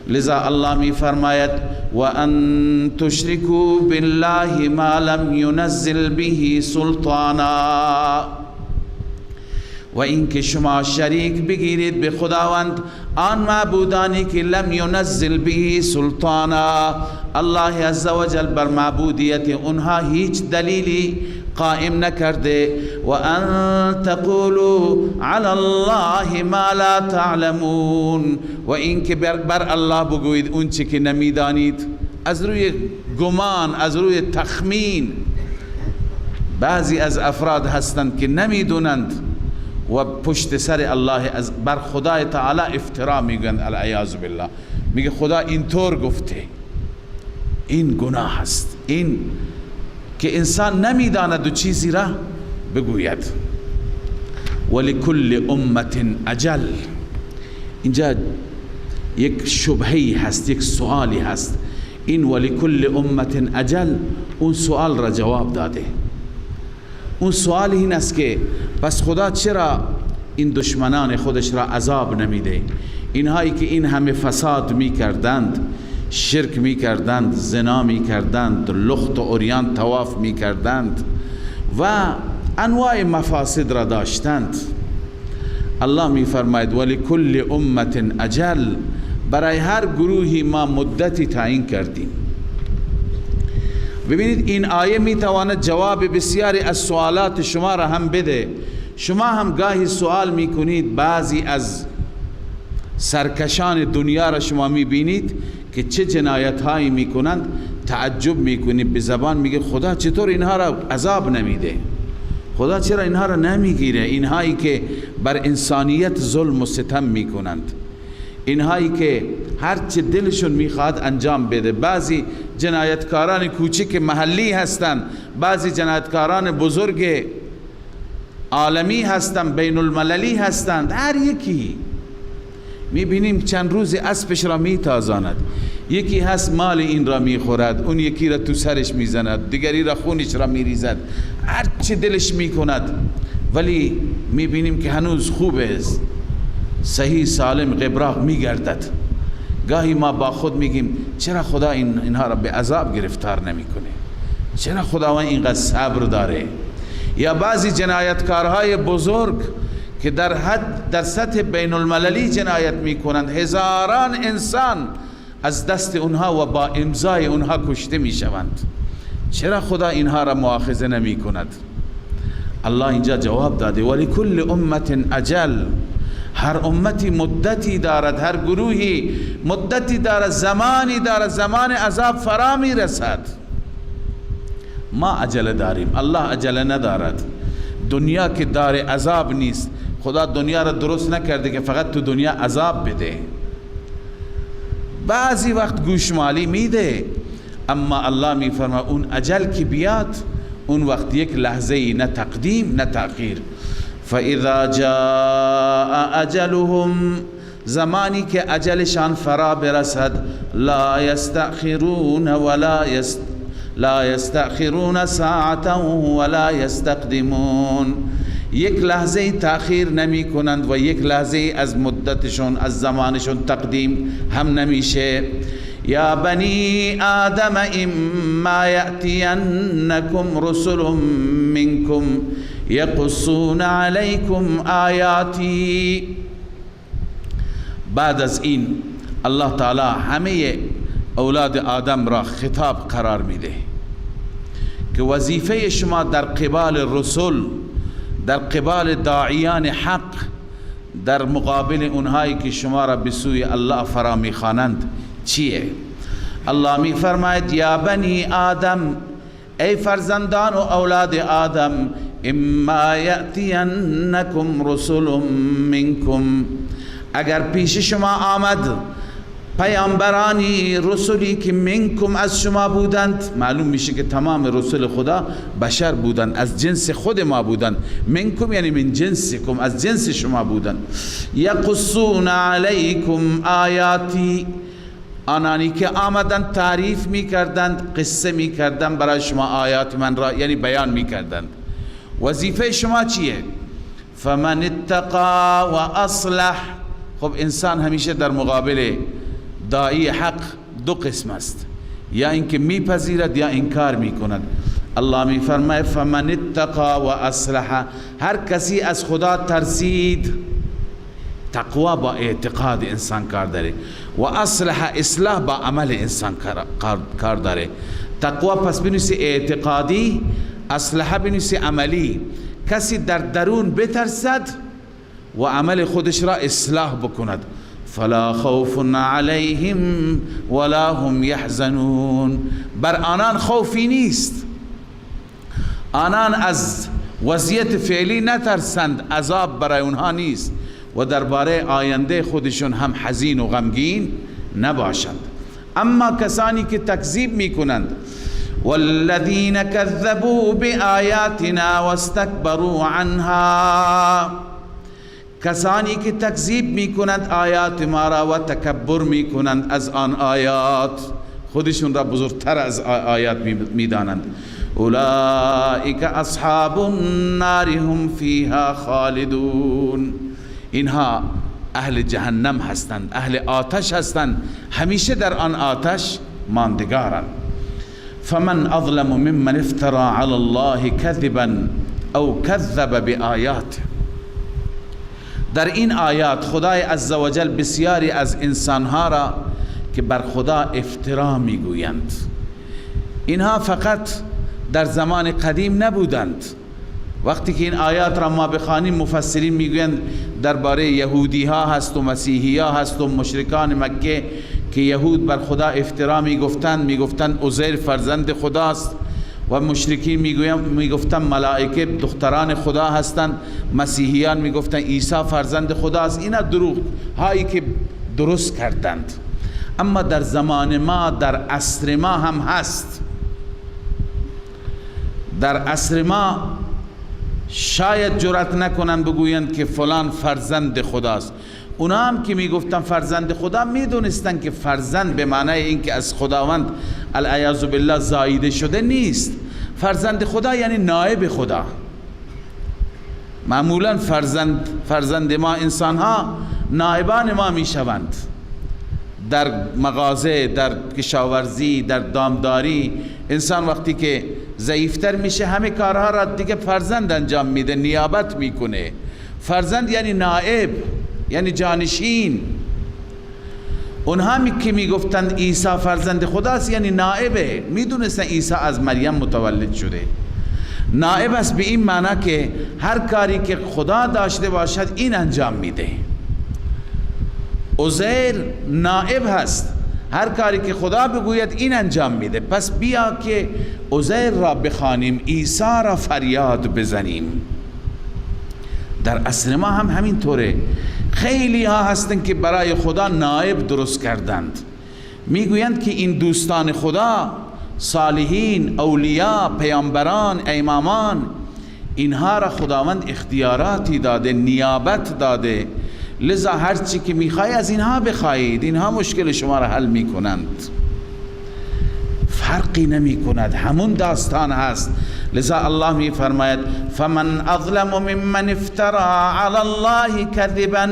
لذا الله می فرماید و ان تشرکوا بالله ما لم ينزل به سلطانا، و اینکه شما شریک بگیرید به خداوند آن معبودانی که لم ينزل به سلطانا، الله عزوجل بر معبودیت اونها هیچ دلیلی قائم نکرده. و ان تقولوا علی الله ما لا تعلمون، و اینکه بر الله بگویید اون چه که نمیدانید، از روی گمان، از روی تخمین. بعضی از افراد هستند که نمیدونند و پشت سر الله بر خدای تعالی افترا میگن، العیاذ بالله، میگه خدا اینطور گفته. این گناه است، این که انسان نمیداند و چیزی را بگوید. ولکل امت اجل، اینجا یک شبهی هست، یک سوالی هست. این ولکل امت اجل اون سوال را جواب داده. اون سوال این است که پس خدا چرا این دشمنان خودش را عذاب نمیده؟ اینهایی که این همه فساد میکردند، شرک میکردند، زنا میکردند، لخت و عریان طواف میکردند و انواع مفاسد را داشتند، الله میفرماید ولکل امت اجل، برای هر گروهی ما مدتی تعیین کردیم. ببینید این آیه میتواند جواب بسیاری از سوالات شما را هم بده. شما هم گاهی سوال میکنید، بعضی از سرکشان دنیا را شما میبینید که چه جنایت هایی میکنند، تعجب میکنید، به زبان میگه خدا چطور اینها را عذاب نمیده؟ خدا چرا اینها را نمیگیره؟ اینهایی که بر انسانیت ظلم و ستم میکنند، اینهایی که هر چه دلشون میخواد انجام بده. بعضی جنایتکاران کوچک محلی هستند، بعضی جنایتکاران بزرگ عالمی هستند، بین المللی هستند. هر یکی میبینیم چند روز اسبش را میتازاند، یکی هست مال این را میخورد، اون یکی را تو سرش میزند، دیگری را خونش را میریزد، هر چه دلش میکند. ولی میبینیم که هنوز خوب است، صحیح سالم قبراق میگردد. گاهی ما با خود میگیم چرا خدا اینها را به عذاب گرفتار نمیکنه؟ چرا خداوند اینقدر صبر داره؟ یا بعضی جنایتکارهای بزرگ که در سطح بین المللی جنایت میکنند، هزاران انسان از دست اونها و با امضای اونها کشته میشوند، چرا خدا اینها را مؤاخذه نمی کند؟ الله اینجا جواب داده ولکل امت اجل، هر امتی مدتی دارد، هر گروهی مدتی دارد، زمانی دارد، زمان عذاب فرا می رسد. ما عجله داریم، الله عجله ندارد. دنیا که دار عذاب نیست، خدا دنیا را درست نکرده که فقط تو دنیا عذاب بده. بعضی وقت گوشمالی میده، اما الله میفرما اون اجل که بیاد، اون وقت یک لحظه نه تقدیم نه تأخیر. فاذا جاء اجلهم، زمانی که اجلشان فرا برسد، لا یستأخرون لا یستأخرون ساعتا ولا یستقدمون، یک لحظه تأخیر نمی کنند و یک لحظه از مدتشون، از زمانشون تقدیم هم نمیشه. یا بنی آدم اما یأتینکم رسل منکم یقصون علیکم آیاتی، بعد از این الله تعالی همه اولاد آدم را خطاب قرار میده که وظیفه شما در قبال رسول، در قبال داعیان حق، در مقابل اونهایی که شما را به سوی الله فرا میخوانند چیه؟ الله می فرماید یا بنی آدم، ای فرزندان و اولاد آدم، اما یأتینکم رسول منکم، اگر پیش شما آمد پیامبرانی، رسولی که منکم از شما بودند، معلوم میشه که تمام رسول خدا بشر بودند، از جنس خود ما بودند. منکم یعنی من جنسکم، از جنس شما بودند. یقصون علیکم آیاتی، آنانی که آمدند تعریف میکردند، قصه میکردند برای شما آیات من را، یعنی بیان میکردند. وظیفه شما چیه؟ فمن اتقا و اصلح. خب انسان همیشه در مقابل داعی حق دو قسم است، یا اینکه میپذیرد یا انکار میکند. الله میفرماید فمن اتقا و اصلح، هر کسی از خدا ترسید، تقوا با اعتقاد انسان کار داره و اصلح، اصلاح با عمل انسان کار داره. تقوا پس بنویسی اعتقادی، اصلح بنویسی عملی. کسی در درون بترسد و عمل خودش را اصلاح بکند. فلا خوف علیهم ولا هم یحزنون، بر آنان خوفی نیست، آنان از وضعیت فعلی نترسند، عذاب برای اونها نیست و درباره آینده خودشون هم حزین و غمگین نباشند. اما کسانی که تکذیب میکنند، والذین کذبوا بآیاتنا واستکبروا عنها، کسانی که تکذیب میکنند آیات ما را و تکبر میکنند از آن آیات، خودشون را بزرگتر از آیات میدانند. اولئک اصحاب النار هم فیها خالدون، اینها اهل جهنم هستند، اهل آتش هستند، همیشه در آن آتش ماندگارند. فمن اظلم ممن افترى علی الله کذبا او کذب بآیاته، در این آیات خدای عزوجل بسیاری از انسانها را که بر خدا افترا میگویند، اینها فقط در زمان قدیم نبودند. وقتی که این آیات را ما بخوانیم، مفسرین میگویند درباره یهودی ها هست و مسیحی ها هست و مشرکان مکه که یهود بر خدا افترا میگفتند عزیر فرزند خداست و مشرکین میگفتند ملائکه دختران خدا هستند، مسیحیان میگفتند عیسی فرزند خداست. اینا دروغ هایی که درست کردند. اما در زمان ما، در عصر ما هم هست. در عصر ما شاید جرأت نکنند بگویند که فلان فرزند خداست. اونا هم که میگفتن فرزند خدا، میدونستن که فرزند به معنای اینکه از خداوند العیاذ بالله زاییده شده نیست. فرزند خدا یعنی نائب خدا. معمولا فرزند ما انسان ها نائبان ما میشوند، در مغازه، در کشاورزی، در دامداری. انسان وقتی که ضعیفتر میشه همه کارها را دیگه فرزند انجام میده، نیابت میکنه. فرزند یعنی نائب، یعنی جانشین. اونها که میگفتند عیسی فرزند خداست یعنی نائبه، میدونستن عیسی از مریم متولد شده. نائب است به این معنی که هر کاری که خدا داشته باشد این انجام میده. عزیر نائب هست، هر کاری که خدا بگوید این انجام میده. پس بیا که عزیر را بخوانیم، عیسی را فریاد بزنیم. در عصر ما هم همین طوره. خیلی ها هستند که برای خدا نائب درست کردند. میگویند که این دوستان خدا، صالحین، اولیاء، پیامبران، امامان، اینها را خداوند اختیاراتی داده، نیابت داده، لذا هر چی که میخوای از اینها بخواهید، اینها مشکل شما را حل میکنند. فرقی نمی کند، همون داستان هست. لذا الله می فرماید فمن اظلم ممن افترى علی الله کذبا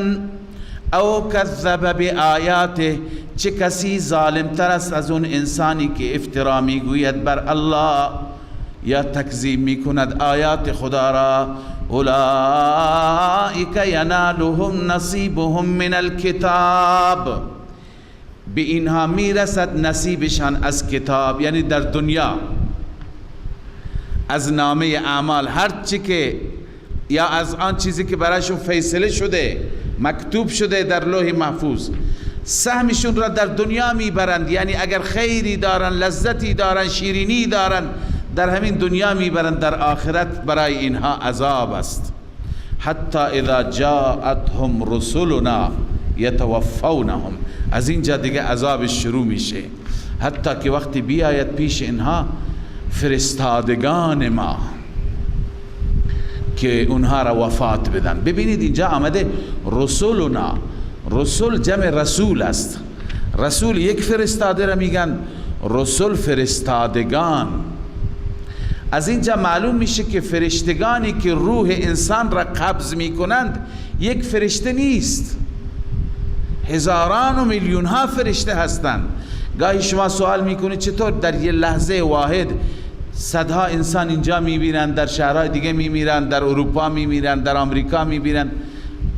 او کذب بآیاته، چه کسی ظالم تر است از اون انسانی که افترا می گوید بر الله یا تکذیب می کند آیات خدا را. اولئک ینالهم نصیبهم من الکتاب، به اینها میرسد نصیبشان از کتاب، یعنی در دنیا از نامه اعمال، هر چی که یا از آن چیزی که برایشون فیصله شده مکتوب شده در لوح محفوظ، سهمشون را در دنیا میبرند. یعنی اگر خیری دارن، لذتی دارن، شیرینی دارن، در همین دنیا میبرند، در آخرت برای اینها عذاب است. حتی اذا جاءتهم رسلنا یتوفونهم، از اینجا دیگه عذابش شروع میشه. حتی که وقتی بیاید پیش اینها فرستادگان ما که اونها را وفات بدن. ببینید اینجا آمده رسولنا، رسول جمع رسول است. رسول یک فرستاده را میگن، رسول فرستادگان. از اینجا معلوم میشه که فرشتگانی که روح انسان را قبض میکنند یک فرشته نیست، هزاران و میلیون ها فرشته هستند. گاهی شما سوال میکنید چطور در یه لحظه واحد صدها انسان اینجا میمیرند، در شهرهای دیگه میمیرند، در اروپا میمیرند، در آمریکا میمیرند.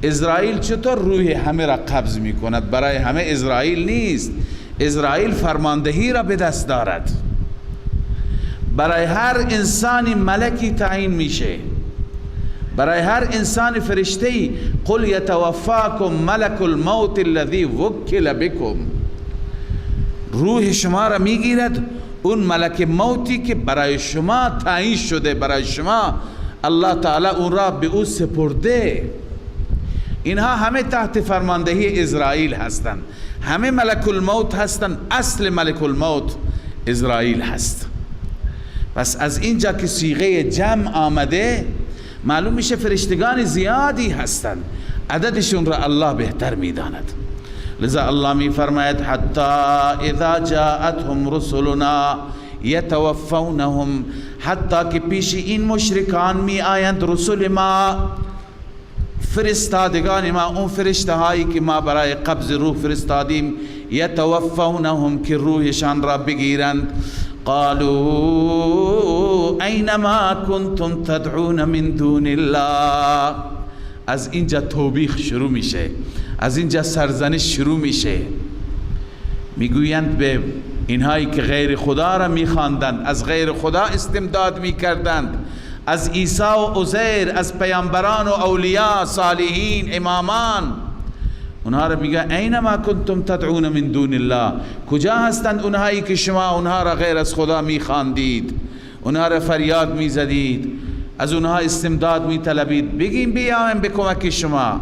اسرائیل چطور روح همه را قبض میکند؟ برای همه اسرائیل نیست، اسرائیل فرماندهی را به دست دارد. برای هر انسانی ملکی تعیین میشه، برای هر انسان فرشته‌ای. قل یتوفاکم ملک الموت الذی وکل بکم، روح شما را میگیرد اون ملک موتی که برای شما تعیین شده، برای شما الله تعالی اون را به او سپرده. اینها همه تحت فرماندهی اسرائیل هستند، همه ملک الموت هستند. اصل ملک الموت اسرائیل هست. پس از اینجا که صیغه جمع آمده معلوم میشه فرشتگان زیادی هستند، عددشون را الله بهتر میداند. لذا الله می فرماید حتی اذا جاءتهم رسلنا یتوفونهم، حتی که پیش این مشرکان می آیند رسول ما، فرستادگان ما، اون فرشته هایی که ما برای قبض روح فرستادیم، یتوفونهم که روحشان را بگیرند. قالوا اینما کنتم تدعون من دون الله، از اینجا توبیخ شروع میشه، از اینجا سرزنش شروع میشه. میگویند به اینهایی که غیر خدا را میخواندند، از غیر خدا استمداد میکردند، از عیسی و عزیر، از پیامبران و اولیاء، صالحین، امامان، اونها را میگه اینما کنتم تدعون من دون الله، کجا هستند اونهایی که شما اونها را غیر از خدا میخواندید، اونها را فریاد میزدید، از اونها استمداد میطلبید، بگیم بیایم به کمک شما.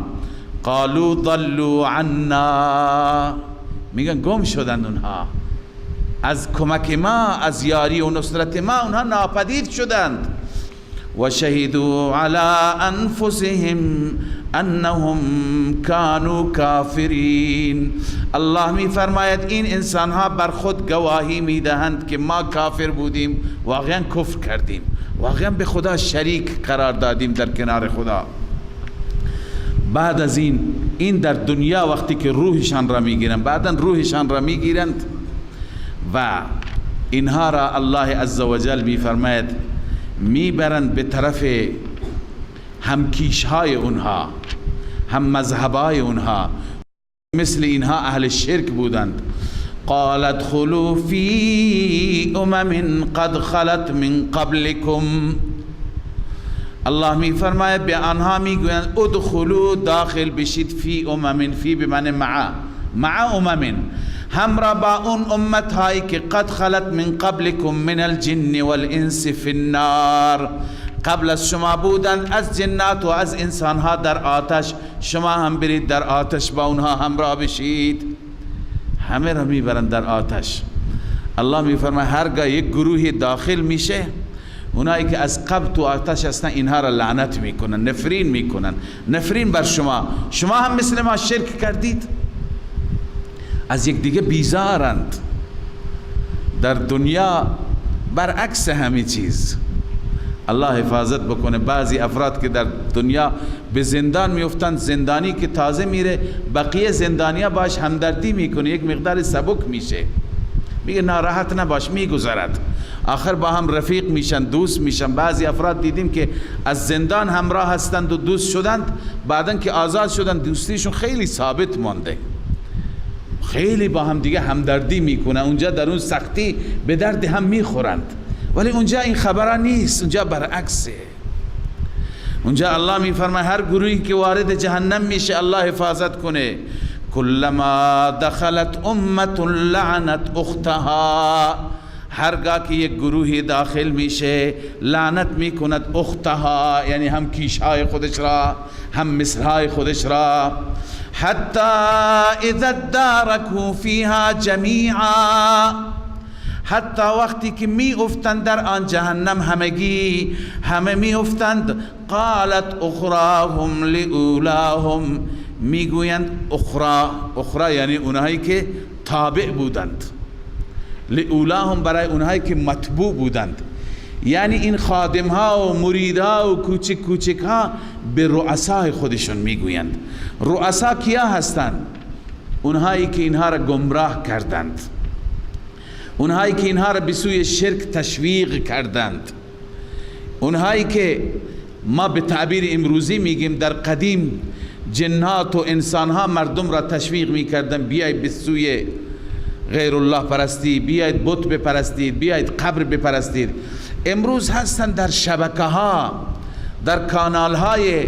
قالوا ضلوا عنا، میگن گم شدند اونها از کمک ما، از یاری و نصرت ما، اونها ناپدید شدند. و شهدوا علی انفسهم انهم كانوا کافرین، الله می فرماید این انسان ها بر خود گواهی میدهند که ما کافر بودیم، واقعا کفر کردیم، واقعا به خدا شریک قرار دادیم در کنار خدا. بعد از این در دنیا وقتی که روحشان را میگیرند، بعدا روحشان را میگیرند و اینها را الله عزوجل میفرماید میبرند به طرف همکیشهای اونها، هم مذهبای اونها، مثل اینها اهل شرک بودند. قال ادخلوا فی امم قد خلت من قبلكم، الله می فرماید به آنها میگویند ادخلوا، داخل بشید، فی امم، فی بمعنی مع امم، همراه با اون امت هایی که قد خلت من قبلكم من الجن والانس فی النار، قبل از شما بودند از جنات و از انسان ها در آتش، شما هم برید در آتش با اونها همراه بشید. همه را میبرند در آتش. الله میفرماید هرگاه یک گروهی داخل میشه، اونایی که از قبل تو آتش هستن اینها را لعنت میکنن، نفرین میکنن، نفرین بر شما، شما هم مثل ما شرک کردید. از یک دیگه بیزارند. در دنیا برعکس همه چیز. الله حفاظت بکنه. بعضی افراد که در دنیا به زندان میفتند، زندانی که تازه میره بقیه زندانیا باش همدردی میکنه، یک مقدار سبک میشه، میگه ناراحت نباش میگذرد، آخر با هم رفیق میشن، دوست میشن. بعضی افراد دیدیم که از زندان همراه هستند و دوست شدند، بعدن که آزاد شدند دوستیشون خیلی ثابت مانده، خیلی با هم دیگه همدردی میکنه، اونجا در اون سختی به درد هم میخورند. ولی اونجا این خبرها نیست، اونجا برعکسه. اونجا الله میفرماید هر گروهی که وارد جهنم میشه الله حفاظت کنه. کلما دخلت امت لعنت اختها، هرگاه که یک گروهی داخل میشه لعنت میکند اختها، یعنی هم کیشهای خودش را هم مثلهای خودش را. حتی اذا ادارکوا فیها جمیعا، حتی وقتی که می افتند در آن جهنم همگی، همه می افتند. قالت اخراهم لاولاهم، میگویند اخرا یعنی اونهایی که تابع بودند، لاولاهم برای اونهایی که متبوع بودند، یعنی این خادم ها و مرید ها و کوچک کوچک ها به رؤسای خودشون میگویند. رؤسا کیا هستند؟ اونهایی که اینها را گمراه کردند، اونهایی که اینها را به سوی شرک تشویق کردند، اونهایی که ما به تعبیر امروزی میگیم در قدیم جنات و انسانها مردم را تشویق میکردند بیایید به سوی غیر الله پرستی، بیایید بت بپرستید، بیایید قبر بپرستید. امروز هستند در شبکه ها، در کانال های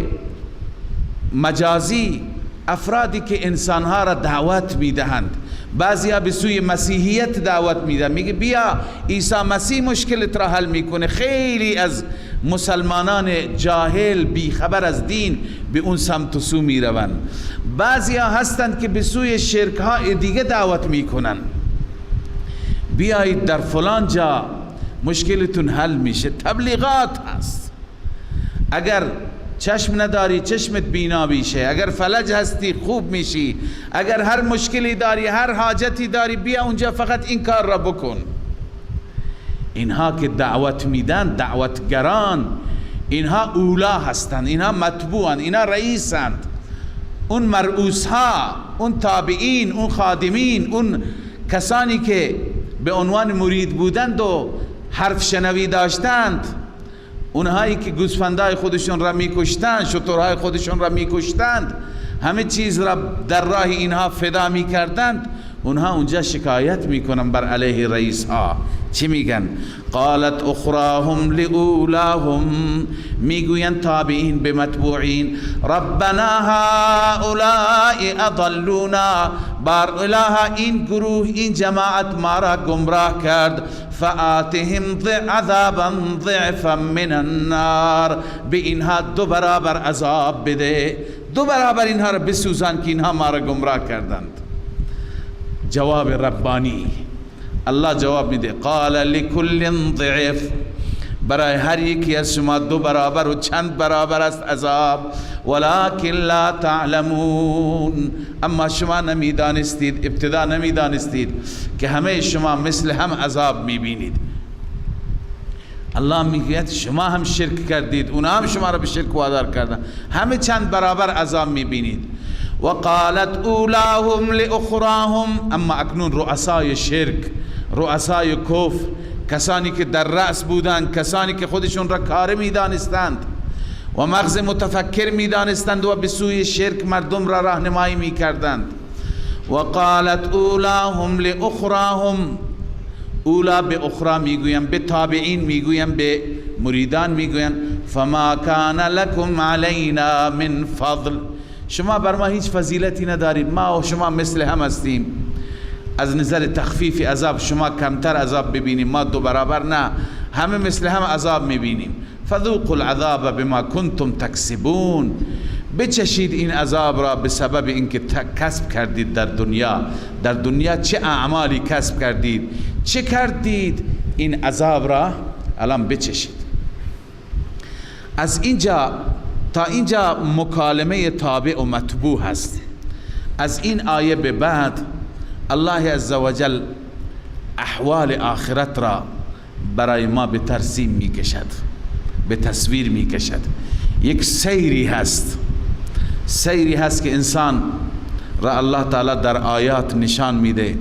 مجازی افرادی که انسانها را دعوت میدهند. بعضی ها به سوی مسیحیت دعوت میدن، میگه بیا عیسی مسیح مشکلت را حل میکنه. خیلی از مسلمانان جاهل بیخبر از دین به اون سمت و سو میروند. بعضی ها هستند که به سوی شرک ها دیگه دعوت میکنن، بیایید در فلان جا مشکلتون حل میشه. تبلیغات هست، اگر چشم نداری چشمت بینا میشه، اگر فلج هستی خوب میشی، اگر هر مشکلی داری هر حاجتی داری بیا اونجا فقط این کار را بکن. اینها که دعوت میدن دعوتگران، اینها اولا هستند، اینها متبوعن، اینها رئیسند. اون مرؤوس ها، اون تابعین، اون خادمین، اون کسانی که به عنوان مرید بودند و حرف شنوی داشتند، اونهایی که گوسفندای خودشون را میکشتند، شترهای خودشون را میکشتند، همه چیز را در راه اینها فدا میکردند، اونها اونجا شکایت میکنن بر علیه رئیس ها. چی میگن؟ قالت اخراهم لاولاهم، میگوین تابعین به متبوعین، ربنا هؤلاء اضلونا، بر اله این گروه این جماعت ما را گمراه کرد، فآتهم عذابا ضعفا من النار، به اینها 2 برابر عذاب بده، 2 برابر اینها را بسوزان که اینها ما را گمراه کردند. جواب ربانی الله جواب میده، قال لكل ضعف، برای هر یکی از شما 2 برابر و چند برابر است عذاب، ولكن لا تعلمون، اما شما نمیدانستید، ابتدا نمیدانستید که همه شما مثل هم عذاب میبینید. الله میگوید شما هم شرک کردید، اونا هم شما را به شرک وادار کردن، همه چند برابر عذاب میبینید. وقالت اولاهم لاخراهم، اما اکنون رؤسای شرک، رؤسای کفر، کسانی که در رأس بودند، کسانی که خودشون را کار میدانستند و مغز متفکر میدانستند و به سوی شرک مردم را راهنمایی میکردند. وقالت اولاهم لاخراهم، اولا به اخرى میگویم، به تابعین میگویم، به مریدان میگویم، فما کان لکم علینا من فضل، شما بر ما هیچ فضیلتی ندارید، ما و شما مثل هم هستیم، از نظر تخفیف عذاب شما کمتر عذاب ببینیم، ما 2 برابر نه، همه مثل هم عذاب میبینیم. فذوقوا العذاب بما کنتم تکسبون، بچشید این عذاب را به سبب اینکه کسب کردید در دنیا. در دنیا چه اعمالی کسب کردید، چه کردید، این عذاب را الان بچشید. از اینجا تا اینجا مکالمه تابع و متبوع هست. از این آیه به بعد الله عزوجل احوال آخرت را برای ما به ترسیم می کشد، به تصویر می کشد. یک سیری هست، سیری هست که انسان را الله تعالی در آیات نشان میده،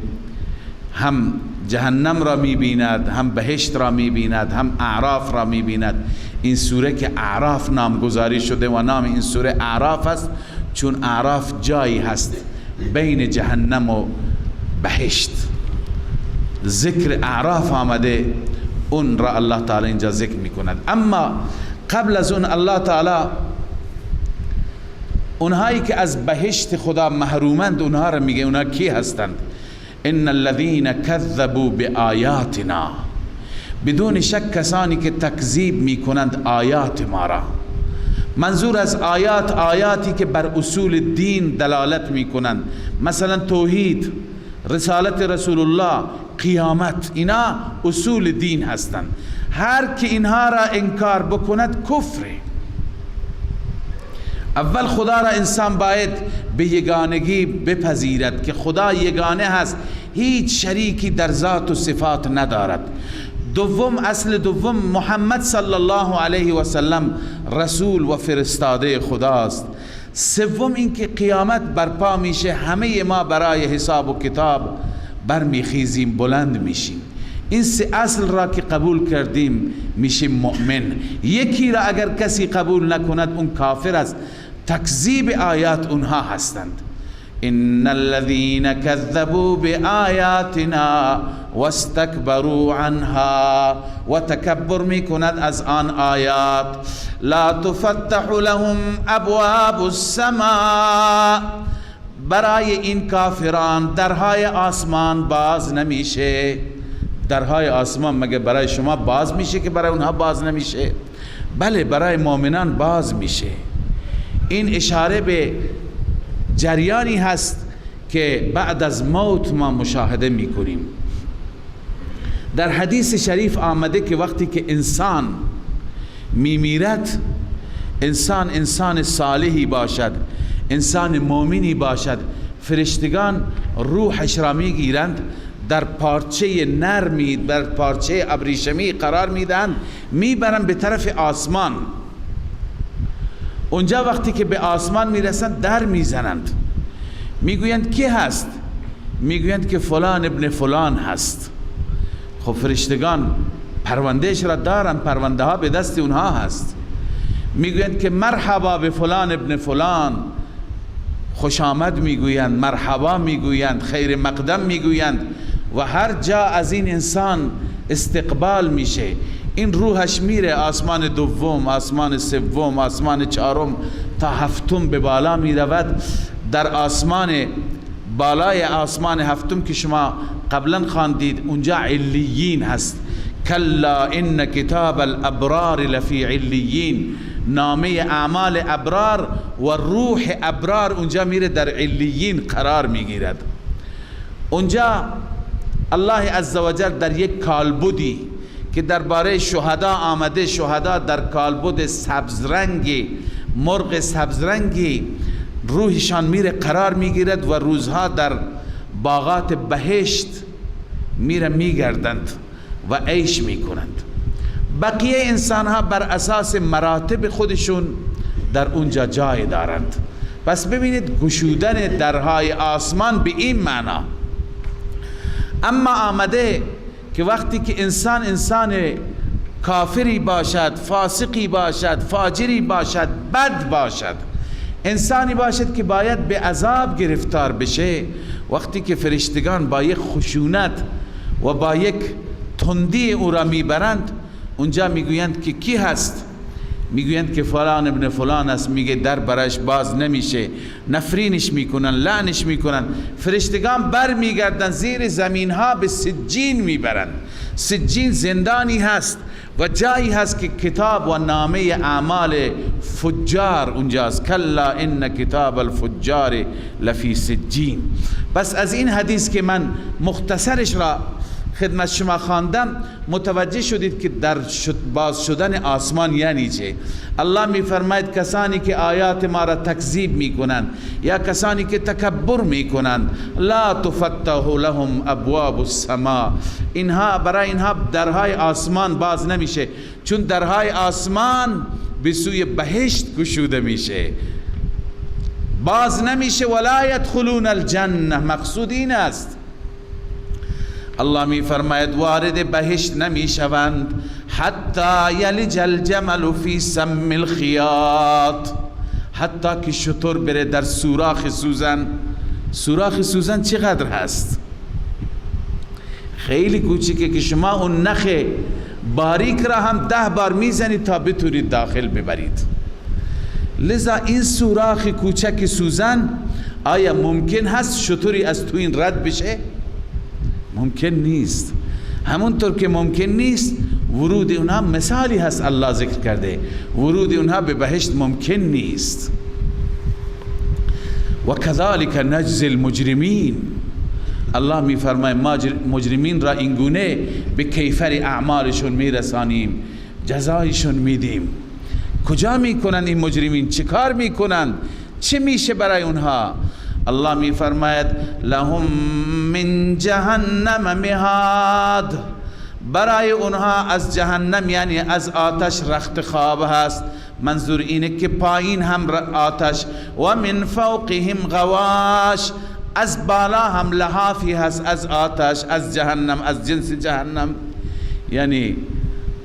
هم جهنم را میبیند، هم بهشت را میبیند، هم اعراف را میبیند. این سوره که اعراف نامگذاری شده و نام این سوره اعراف است چون اعراف جایی هست بین جهنم و بهشت. ذکر اعراف آمده، اون را الله تعالی اینجا ذکر میکند. اما قبل از اون الله تعالی اونهایی که از بهشت خدا محرومند اونها را میگه. اونها کی هستند؟ ان الذين كذبوا بآیاتنا، بدون شک کسانی که تکذیب میکنند آیات ما را. منظور از آیات، آیاتی که بر اصول دین دلالت میکنند، مثلا توحید، رسالت رسول الله، قیامت، اینا اصول دین هستند. هر که اینها را انکار بکند کفره. اول خدا را انسان باید به یگانگی بپذیرد که خدا یگانه هست، هیچ شریکی در ذات و صفات ندارد. دوم، اصل دوم، محمد صلی الله علیه و سلم رسول و فرستاده خداست. سوم اینکه قیامت برپا میشه، همه ما برای حساب و کتاب برمیخیزیم، بلند میشیم. این سه اصل را که قبول کردیم میشیم مؤمن. یکی را اگر کسی قبول نکند اون کافر است. تکذیب آیات اونها هستند. ان الذين كذبوا بآیاتنا واستكبروا عنها، و تکبر میکند از آن آیات. لا تفتح لهم ابواب السماء، برای این کافران درهای آسمان باز نمیشه. درهای آسمان مگه برای شما باز میشه که برای اونها باز نمیشه؟ بله، برای مؤمنان باز میشه. این اشاره به جریانی هست که بعد از موت ما مشاهده میکنیم. در حدیث شریف آمده که وقتی که انسان میمیرد، انسان صالحی باشد، انسان مؤمنی باشد، فرشتگان روحش را میگیرند، در پارچه نرمی، در پارچه ابریشمی قرار میدن، میبرن به طرف آسمان. اونجا وقتی که به آسمان میرسند در میزنند، میگویند کی هست؟ میگویند که فلان ابن فلان هست. خب فرشتگان پروندهش را دارن، پرونده ها به دست اونها هست. میگویند که مرحبا به فلان ابن فلان، خوش آمد میگویند، مرحبا میگویند، خیر مقدم میگویند و هر جا از این انسان استقبال میشه. این روحش میره آسمان دوم، آسمان سوم، آسمان چهارم تا هفتم به بالا میرود. در آسمان بالای آسمان هفتم که شما قبلا خواندید اونجا علیین هست. کلا ان کتاب الابرار لفی علیین، نامه اعمال ابرار و روح ابرار اونجا میره در علیین قرار میگیرد. اونجا الله عزوجل در یک کالبدی که درباره شهدا آمده، شهدا در کالبد سبزرنگی، مرغ سبزرنگی روحشان میره قرار میگیرد و روزها در باغات بهشت میره میگردند و عیش میکنند. بقیه انسان ها بر اساس مراتب خودشون در اونجا جای دارند. پس ببینید گشودن درهای آسمان به این معنا. اما آمده که وقتی که انسان کافری باشد، فاسقی باشد، فاجری باشد، بد باشد، انسانی باشد که باید به عذاب گرفتار بشه، وقتی که فرشتگان با یک خشونت و با یک تندی او را میبرند، اونجا میگویند که کی هست؟ میگویند که فلان ابن فلان است. میگه در برایش باز نمیشه، نفرینش میکنن، لعنش میکنن. فرشتگان بر میگردن زیر زمین ها به سجین میبرند. سجین زندانی هست و جایی هست که کتاب و نامه اعمال فجار اونجاست. کلا ان کتاب الفجار لفی سجین. پس از این حدیث که من مختصرش را خدمت شما خواندم متوجه شدید که در باز شدن آسمان یعنی چه. الله می فرماید کسانی که آیات ما را تکذیب می کنند یا کسانی که تکبر می کنند، لا تفتح لهم ابواب السماء، اینها برای اینها درهای آسمان باز نمیشه، چون درهای آسمان به سوی بهشت گشوده میشه، باز نمیشه. ولا يدخلون الجنه، مقصود این است الله می فرماید وارد بهشت نمی شوند حتی یلج الجمل فی سم الخیاط، حتی که شتر بره در سوراخ سوزن. سوراخ سوزن چقدر هست؟ خیلی کوچیکه که شما اون نخ باریک را هم 10 بار میزنید تا بتونید داخل ببرید. لذا این سوراخ کوچک سوزن آیا ممکن هست شتری از تو این رد بشه؟ ممکن نیست. همونطور که ممکن نیست ورود اونها، مثالی هست الله ذکر کرده، ورود اونها به بهشت ممکن نیست. و کذالک نجزی المجرمین، الله می فرماید ما مجرمین را اینگونه به کیفر اعمالشون میرسانیم، جزایشون میدیم. کجا میکنن این مجرمین؟ چه کار میکنن؟ چه میشه برای اونها؟ الله می فرماید لهم من جهنم مهاد، برای اونها از جهنم یعنی از آتش رخت خواب هست. منظور اینه که پایین هم آتش، و من فوقهم غواش، از بالا هم لحافی هست از آتش، از جهنم، از جنس جهنم، یعنی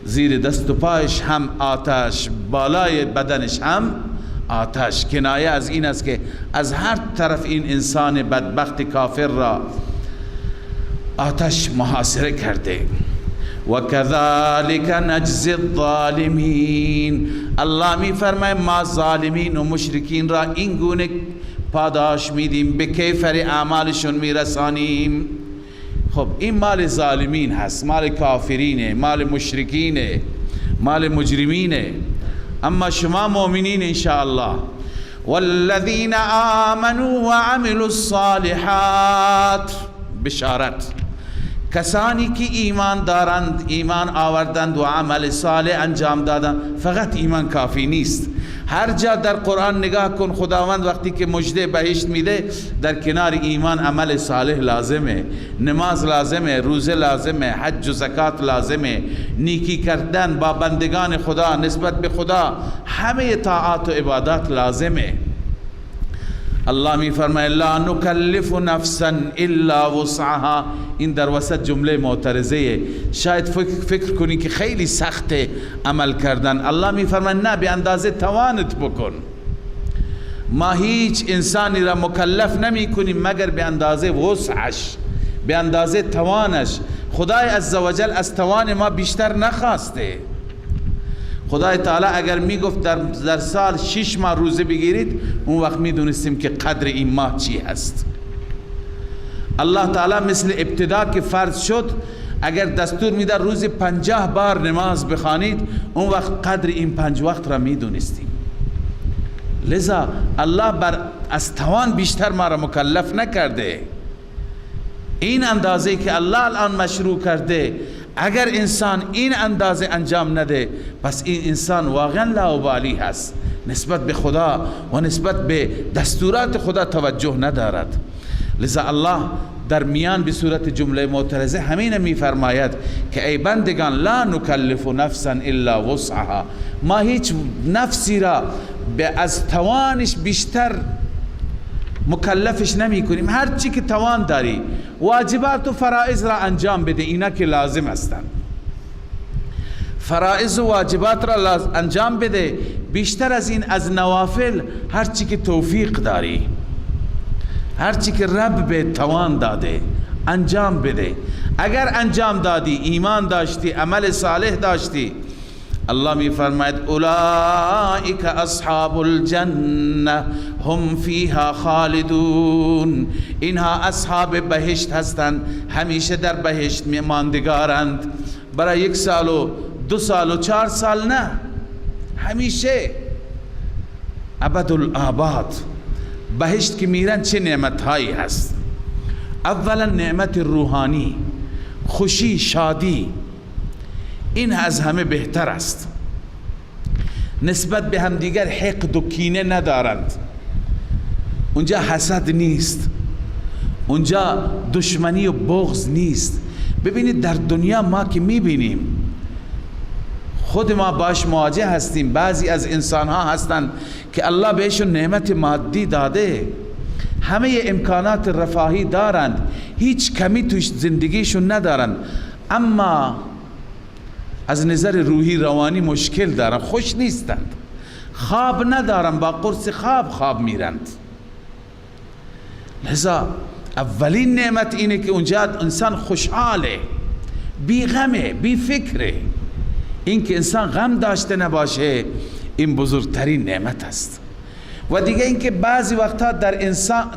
زیر دست و پایش هم آتش، بالای بدنش هم آتش. کنایه از این است که از هر طرف این انسان بدبخت کافر را آتش محاصره کرده. و کذالک نجزی الظالمین، الله می فرماید ما ظالمین و مشرکین را این گونه پاداش میدیم، به کیفر اعمالشون میرسانیم. خب این مال ظالمین هست، مال کافرینه، مال مشرکینه، مال مجرمینه. اما شما مؤمنین انشاءالله، والذین آمنوا وعملوا الصالحات، بشارت کسانی که ایمان دارند، ایمان آوردند و عمل صالح انجام دادند. فقط ایمان کافی نیست. هر جا در قرآن نگاه کن خداوند وقتی که مژده بهشت میده، در کنار ایمان عمل صالح لازمه، نماز لازمه، روزه لازمه، حج و زکات لازمه، نیکی کردن با بندگان خدا، نسبت به خدا، همه طاعات و عبادات لازمه. الله می فرماید لا نکلف نفسا الا وسعها، این در وسط جمله معترضه، شاید فکر کنی که خیلی سخته عمل کردن. الله می فرماید نه، به اندازه توانت بکن. ما هیچ انسانی را مکلف نمی کنیم مگر به اندازه وسعش، به اندازه توانش. خدای عزوجل از توان ما بیشتر نخواسته. خدای تعالی اگر میگفت در سال 6 ماه روزه بگیرید، اون وقت میدونستیم که قدر این ماه چی هست. الله تعالی مثل ابتدا که فرض شد، اگر دستور میداد روز 50 بار نماز بخوانید، اون وقت قدر این 5 وقت را میدونستیم. لذا الله از توان بیشتر ما را مکلف نکرده. این اندازه که الله الان مشروع کرده، اگر انسان این اندازه انجام نده، پس این انسان واقعا لاابالی هست، نسبت به خدا و نسبت به دستورات خدا توجه ندارد. لذا الله در میان به صورت جمله معترضه همین می فرماید که ای بندگان لا نکلف نفسا الا وسعها، ما هیچ نفسی را از توانش بیشتر مکلفش نمی کنیم. هر چی که توان داری، واجبات و فرائض را انجام بده، اینا که لازم هستند. فرائض و واجبات را انجام بده، بیشتر از این از نوافل هر چی که توفیق داری، هر چی که رب به توان داده انجام بده. اگر انجام دادی، ایمان داشتی، عمل صالح داشتی، الله می فرماید اولئک اصحاب الجنه هم فیها خالدون، اینها اصحاب بهشت هستند، همیشه در بهشت ماندگارند. برای 1 سال و 2 سال و 4 سال نه، همیشه ابدالآباد. بهشت که میرن چه نعمت هایی هست. اولا نعمت روحانی، خوشی، شادی، این از همه بهتر است. نسبت به هم دیگر حقد و کینه ندارند. اونجا حسد نیست، اونجا دشمنی و بغض نیست. ببینید در دنیا ما که میبینیم، خود ما باش مواجه هستیم. بعضی از انسان ها هستند که الله بهشون نعمت مادی داده، همه امکانات رفاهی دارند، هیچ کمی توش زندگیشون ندارند، اما از نظر روحی روانی مشکل دارند، خوش نیستند، خواب ندارند، با قرص خواب میرند. لذا اولین نعمت اینه که اونجا انسان خوشحاله، بی غمه، بی فکره. این که انسان غم داشته نباشه این بزرگترین نعمت است. و دیگه اینکه بعضی وقتها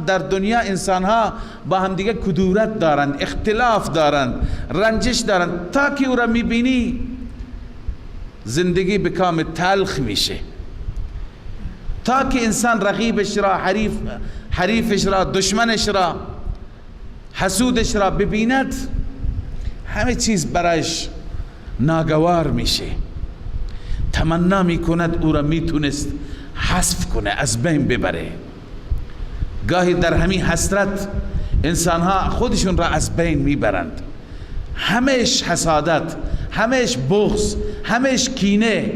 در دنیا انسان ها با هم دیگه کدورت دارند، اختلاف دارند، رنجش دارند، تا که او را میبینی زندگی به کام تلخ میشه. تا که انسان رقیبش را، حریفش را، دشمنش را، حسودش را ببیند همه چیز برایش ناگوار میشه، تمنا میکند او را میتونست حذف کنه، از بین ببره. گاهی در همین حسرت انسان ها خودشون را از بین میبرند. همش حسادت، همش بغض، همش کینه،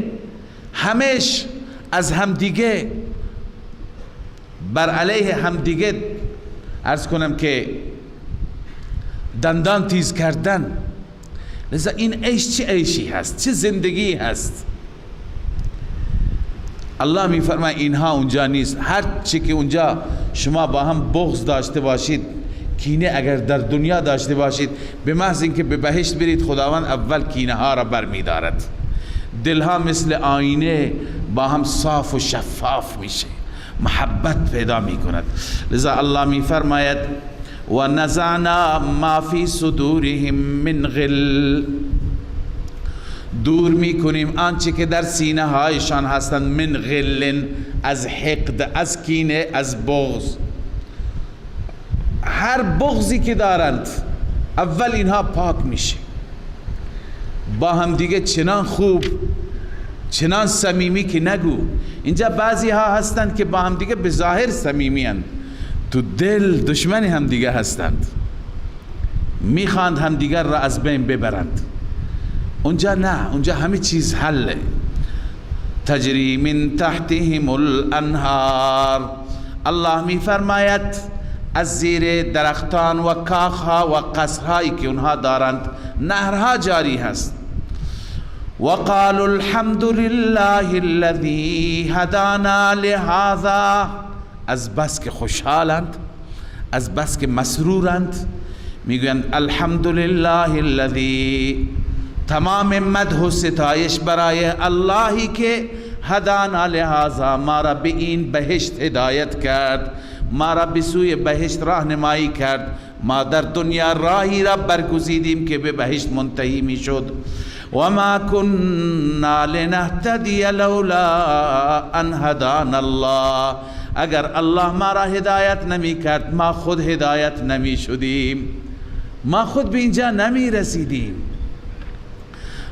همش از همدیگه بر علیه همدیگه عرض کنم که دندان تیز کردن. لذا این عیش چه عیشی هست، چه زندگی هست؟ الله می فرماید اینها اونجا نیست. هر چی که اونجا شما با هم بغض داشته باشید، کینه اگر در دنیا داشته باشید، به محض اینکه به بهشت برید خداوند اول کینه ها را برمیدارد. دلها مثل آینه با هم صاف و شفاف میشه، محبت پیدا میکند. لذا الله می فرماید و نزعنا ما فی صدورهم من غل، دور میکنیم آنچه که در سینه هایشان هستند، من غل، از حقد، از کینه، از بغض. هر بغضی که دارند اول اینها پاک میشه، با هم دیگه چنان خوب، چنان صمیمی که نگو. اینجا بعضی ها هستند که با هم دیگه به ظاهر صمیمی اند، تو دل دشمن هم دیگه هستند، میخواند هم دیگر را از بین ببرند. اونجا نه، اونجا همه چیز حله. تجری من تحتهم الانهار، الله می فرماید از زیر درختان و کاخها و قصرهایی که اونها دارند نهرها جاری هست. وقالوا الحمد لله الذي هدانا لهذا، از بس که خوشحالند، از بس که مسرورند، میگویند الحمدلله الذی، تمام مدح و ستایش برای اللهی که هدانا لهذا، ما را به این بهشت هدایت کرد، ما را به سوی بهشت راهنمایی کرد. ما در دنیا راهی را برگزیدیم که به بهشت منتهی می شد. و ما كنا لنهتدی لولا ان هدانا الله، اگر الله ما را هدایت نمی کرد ما خود هدایت نمی شدیم، ما خود به اینجا نمی رسیدیم.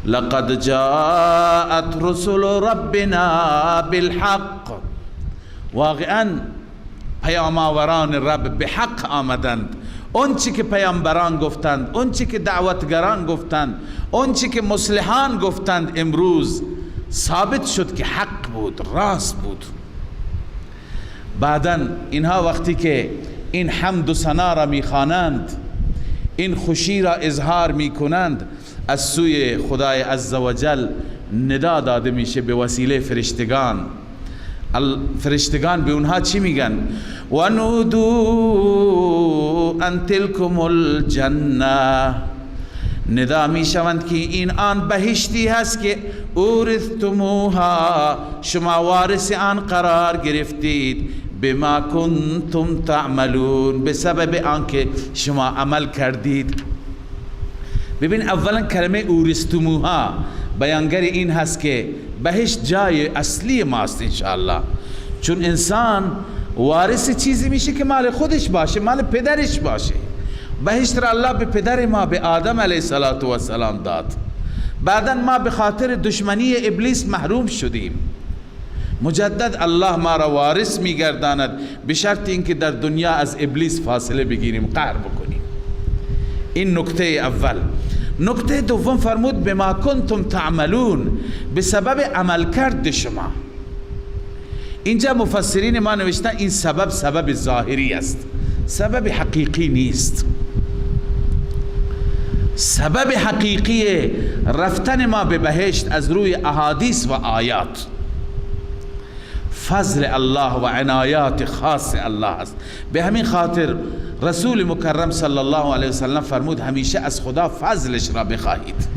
لقد جاءت رسل ربنا بالحق، واقعا پیام آوران رب به حق آمدند. اون چی که پیامبران گفتند، اون چی که دعوتگران گفتند، اون چی که مصلحان گفتند، امروز ثابت شد که حق بود، راست بود. بعداً اینها وقتی که این حمد و ثنا را میخوانند، این خوشی را اظهار میکنند، از سوی خدای عزوجل ندا داده میشه به وسیله فرشتگان. فرشتگان به اونها چی میگن؟ و نودو ان تلکم الجنه، ندا میشوند که این آن بهشتی هست که اورثتموها، شما وارث آن قرار گرفتید، بما کنتم تعملون، به سبب آنکه شما عمل کردید. ببین اولا کلمه اورثتموها بیانگر این هست که بهشت جای اصلی ماست انشاءالله، چون انسان وارث چیزی میشه که مال خودش باشه، مال پدرش باشه. بهشت را الله به پدر ما، به آدم علیه السلام داد. بعدا ما به خاطر دشمنی ابلیس محروم شدیم. مجدد الله ما را وارث میگرداند، به شرط اینکه در دنیا از ابلیس فاصله بگیریم، قهر بکنیم. این نکته اول. نکته دوم فرمود بما کنتم تعملون، به سبب عمل کرد شما. اینجا مفسرین ما نوشتن این سبب ظاهری است، سبب حقیقی نیست. سبب حقیقی رفتن ما به بهشت از روی احادیث و آیات فضل الله و عنایات خاص الله است. به همین خاطر رسول مکرم صلی الله علیه وسلم فرمود همیشه از خدا فضلش را بخواهید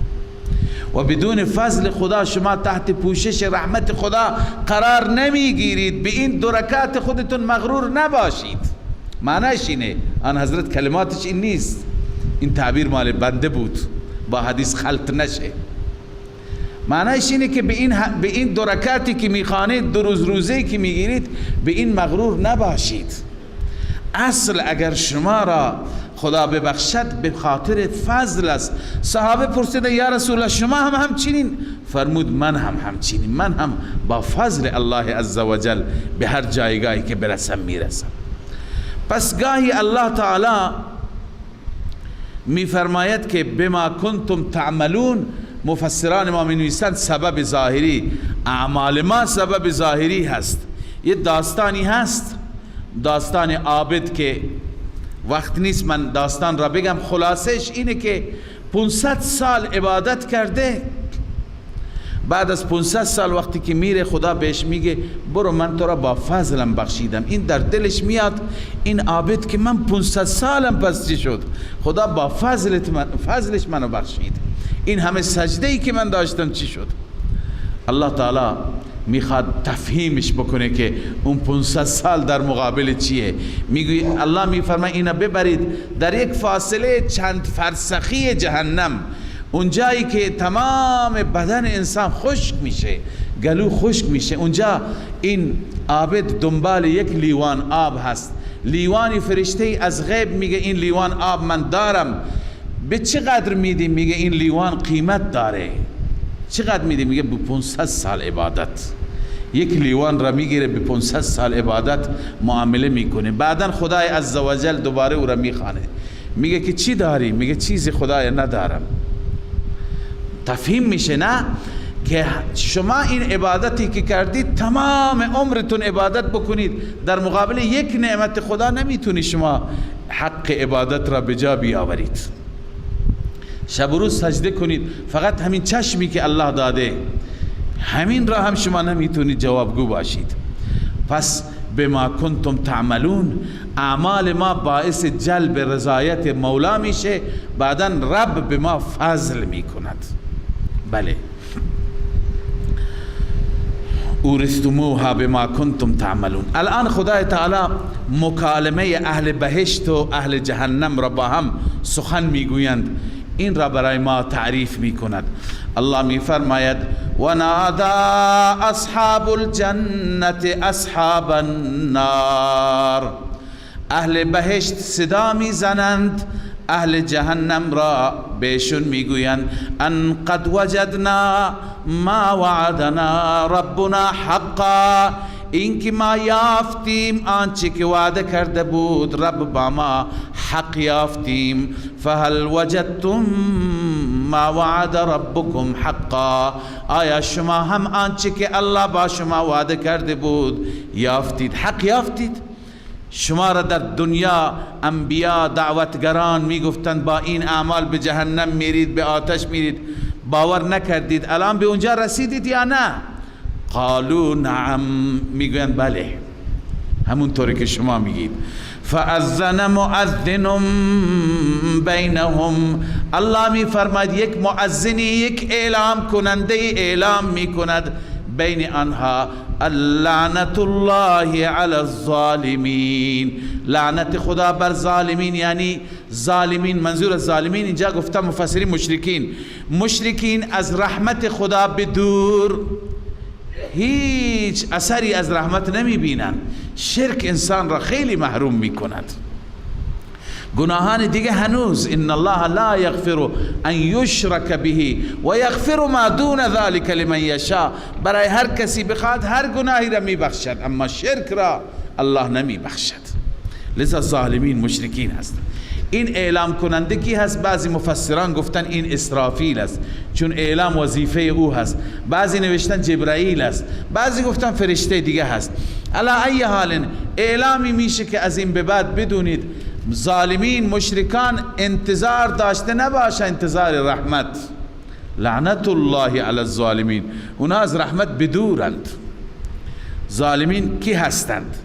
و بدون فضل خدا شما تحت پوشش رحمت خدا قرار نمیگیرید. به این دو رکعت خودتون مغرور نباشید. معنیش اینه، آن حضرت کلماتش این نیست، این تعبیر مال بنده بود، با حدیث خلط نشه. معنیش اینه که به این دو رکعتی که میخوانید، دو روزه که میگیرید، به این مغرور نباشید. اصل اگر شما را خدا ببخشد به خاطر فضل است. صحابه پرسیدن یا رسول الله شما هم همچنین؟ فرمود من هم همچنین، من هم با فضل الله عزوجل به هر جایگاهی که برسم میرسم. پس گاهی الله تعالی میفرماید که بما کنتم تعملون، مفسران ما می نویسند سبب ظاهری، اعمال ما سبب ظاهری هست. یه داستانی هست، داستان عابد که وقت نیست من داستان را بگم، خلاصش اینه که 500 سال عبادت کرده. بعد از 500 سال وقتی که میره خدا بهش میگه برو من تو را با فضلم بخشیدم. این در دلش میاد این عابد که من 500 سالم پس چی شد؟ خدا با فضلش منو بخشید. این همه سجده ای که من داشتم چی شد؟ الله تعالی میخواد تفهیمش بکنه که اون 500 سال در مقابل چیه. میگه الله میفرماید اینا ببرید در یک فاصله چند فرسخی جهنم، اونجایی که تمام بدن انسان خشک میشه، گلو خشک میشه، اونجا این عابد دنبال یک لیوان آب هست. لیوانی فرشته از غیب میگه این لیوان آب من دارم. به چقدر میدی؟ میگه این لیوان قیمت داره. چقدر میدی؟ میگه به 500 سال عبادت. یک لیوان را میگیره به 500 سال عبادت معامله میکنه. بعدا خدای عزوجل دوباره او را میخوانه، میگه که چی داری؟ میگه چیزی خدای ندارم. تفهیم میشه نه که شما این عبادتی که کردید تمام عمرتون عبادت بکنید، در مقابل یک نعمت خدا نمیتونی شما حق عبادت را به جا بیاورید. شب و روز سجده کنید، فقط همین چشمی که الله داده همین را هم شما نمیتونید جوابگو باشید. پس بما کنتم تعملون، اعمال ما باعث جلب رضایت مولا میشه، بعدا رب به ما فضل میکند. بله اورثتموها بما کنتم تعملون. الان خدای تعالی مکالمه اهل بهشت و اهل جهنم را با هم سخن میگویند، این را برای ما تعریف میکند. الله میفرماید و نادا اصحاب الجنت اصحاب النار، اهل بهشت صدا میزنند اهل جهنم را، بهشون میگویند ان قد وجدنا ما وعدنا ربنا حقا، این که ما یافتیم آنچه که وعده کرده بود رب با ما حق یافتیم. فهل وجدتم ما وعد ربکم حقا، آیا شما هم آنچه که الله با شما وعده کرده بود یافتید؟ حق یافتید؟ شما را در دنیا انبیا دعوتگران میگفتند با این اعمال به جهنم میرید، به آتش میرید، باور نکردید. الان به اونجا رسیدید یا نه؟ قالوا نعم، میگویند بله، همونطوری که شما میگید. فاذن مؤذن بینهم، الله میفرماید یک مؤذنی، یک اعلام کننده اعلام میکند بین آنها، لعنت الله علی الظالمین، لعنت خدا بر ظالمین. یعنی ظالمین، منظور از ظالمین اینجا گفتم مفسرین مشرکین از رحمت خدا به دور، هیچ اثری از رحمت نمی بینن. شرک انسان را خیلی محروم می کند. گناهان دیگه هنوز ان الله لا یغفر ان یشرک به و یغفر ما دون ذلك لمن یشاء، برای هر کسی بخواد هر گناهی را می بخشد، اما شرک را الله نمی بخشد. لذا ظالمین مشرکین هستند. این اعلام کننده کی هست؟ بعضی مفسران گفتن این اسرافیل است، چون اعلام وظیفه او هست. بعضی نوشتن جبرائیل است، بعضی گفتن فرشته دیگه هست. علی ای حال اعلامی میشه که از این به بعد بدونید ظالمین مشرکان انتظار داشته نباشه، انتظار رحمت. لعنت الله علی الظالمین، اونا از رحمت بدورند. ظالمین کی هستند؟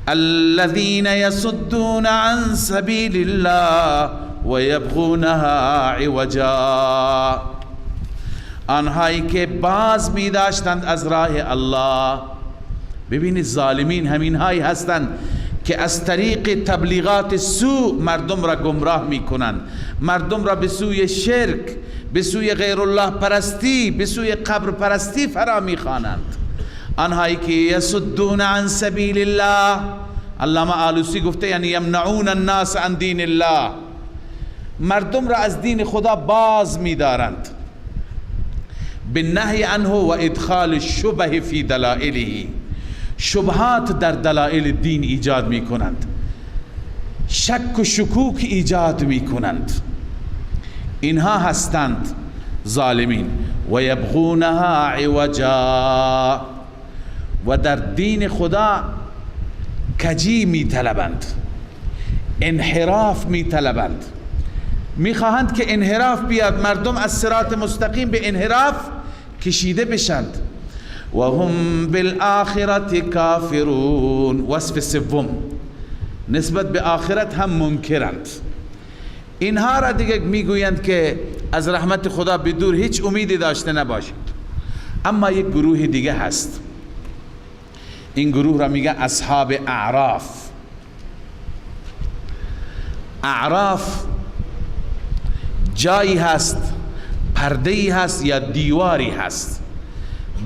الذين يصدون عن سبيل الله ويبغونها عوجا، آنهایی که باز می داشتند از راه الله. ببینید ظالمین همین هایی هستند که از طریق تبلیغات سوء مردم را گمراه می کنند، مردم را به سوی شرک، به سوی غیر الله پرستی، به سوی قبر پرستی فرا می خوانند. آنهایی که یصدون عن سبیل الله، علامه آلوسی گفته یعنی یمنعون الناس عن دین الله، مردم را از دین خدا باز می دارند. بالنهی عنه و ادخال الشبه فی دلائله، شبهات در دلائل دین ایجاد می کنند، شک و شکوک ایجاد می کنند. اینها هستند ظالمین. و یبغونها عوجا، و در دین خدا کجی می طلبند، انحراف می طلبند، می خواهند که انحراف بیاد، مردم از صراط مستقیم به انحراف کشیده بشند. و هم بالآخرة کافرون، وصف سوم نسبت به آخرت هم منکرند. اینها را دیگه میگویند که از رحمت خدا بدور هیچ امیدی داشته نباشید. اما یک گروه دیگه هست، این گروه را میگه اصحاب اعراف. اعراف جایی هست، پرده‌ای هست یا دیواری هست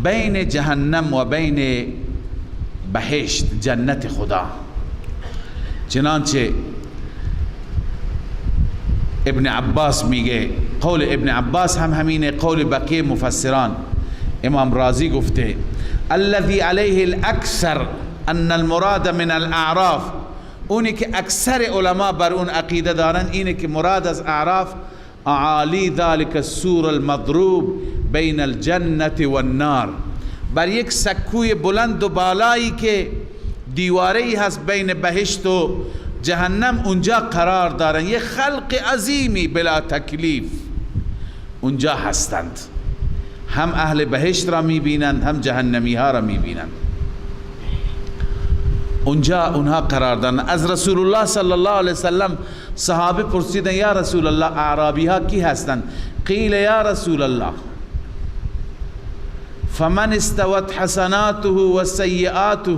بین جهنم و بین بهشت، جنت خدا. چنانچه ابن عباس میگه، قول ابن عباس هم همینه، قول بقیه مفسران. امام رازی گفته الذي عليه الاکثر ان المراد من الاعراف، اونی که اکثر علما بر اون عقیده دارن اینه که مراد از اعراف اعالی ذلك السور المضروب بین الجنة والنار، بر یک سکوی بلند و بالایی که دیواری هست بین بهشت و جهنم اونجا قرار دارن. یه خلق عظیمی بلا تکلیف اونجا هستند، هم اهل بهشت را میبینند هم جهنمی ها را میبینند. اونجا اونها قرار دارن. از رسول الله صلی الله علیه وسلم صحابه پرسیدن یا رسول الله اعرابی ها کی هستند؟ قیل یا رسول الله فمن استوت حسناته و سیئاته،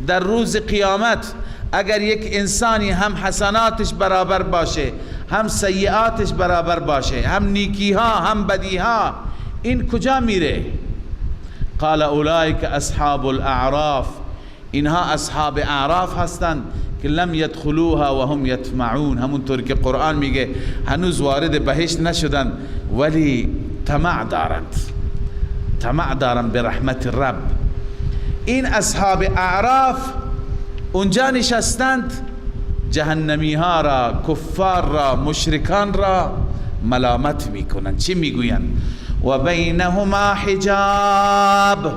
در روز قیامت اگر یک انسانی هم حسناتش برابر باشه هم سیئاتش برابر باشه، هم نیکی ها هم بدی ها، این کجا میره؟ قال اولئک اصحاب الاعراف، اینها اصحاب اعراف هستند که لم يدخلوها و هم یطمعون، همونطور که قرآن میگه هنوز وارد بهشت نشدند ولی طمع دارند، طمع دارند به رحمت رب. این اصحاب اعراف اونجا نشستند، جهنمی ها را، کفار را، مشرکان را ملامت میکنند. چی میگویند؟ و بینهما حجاب،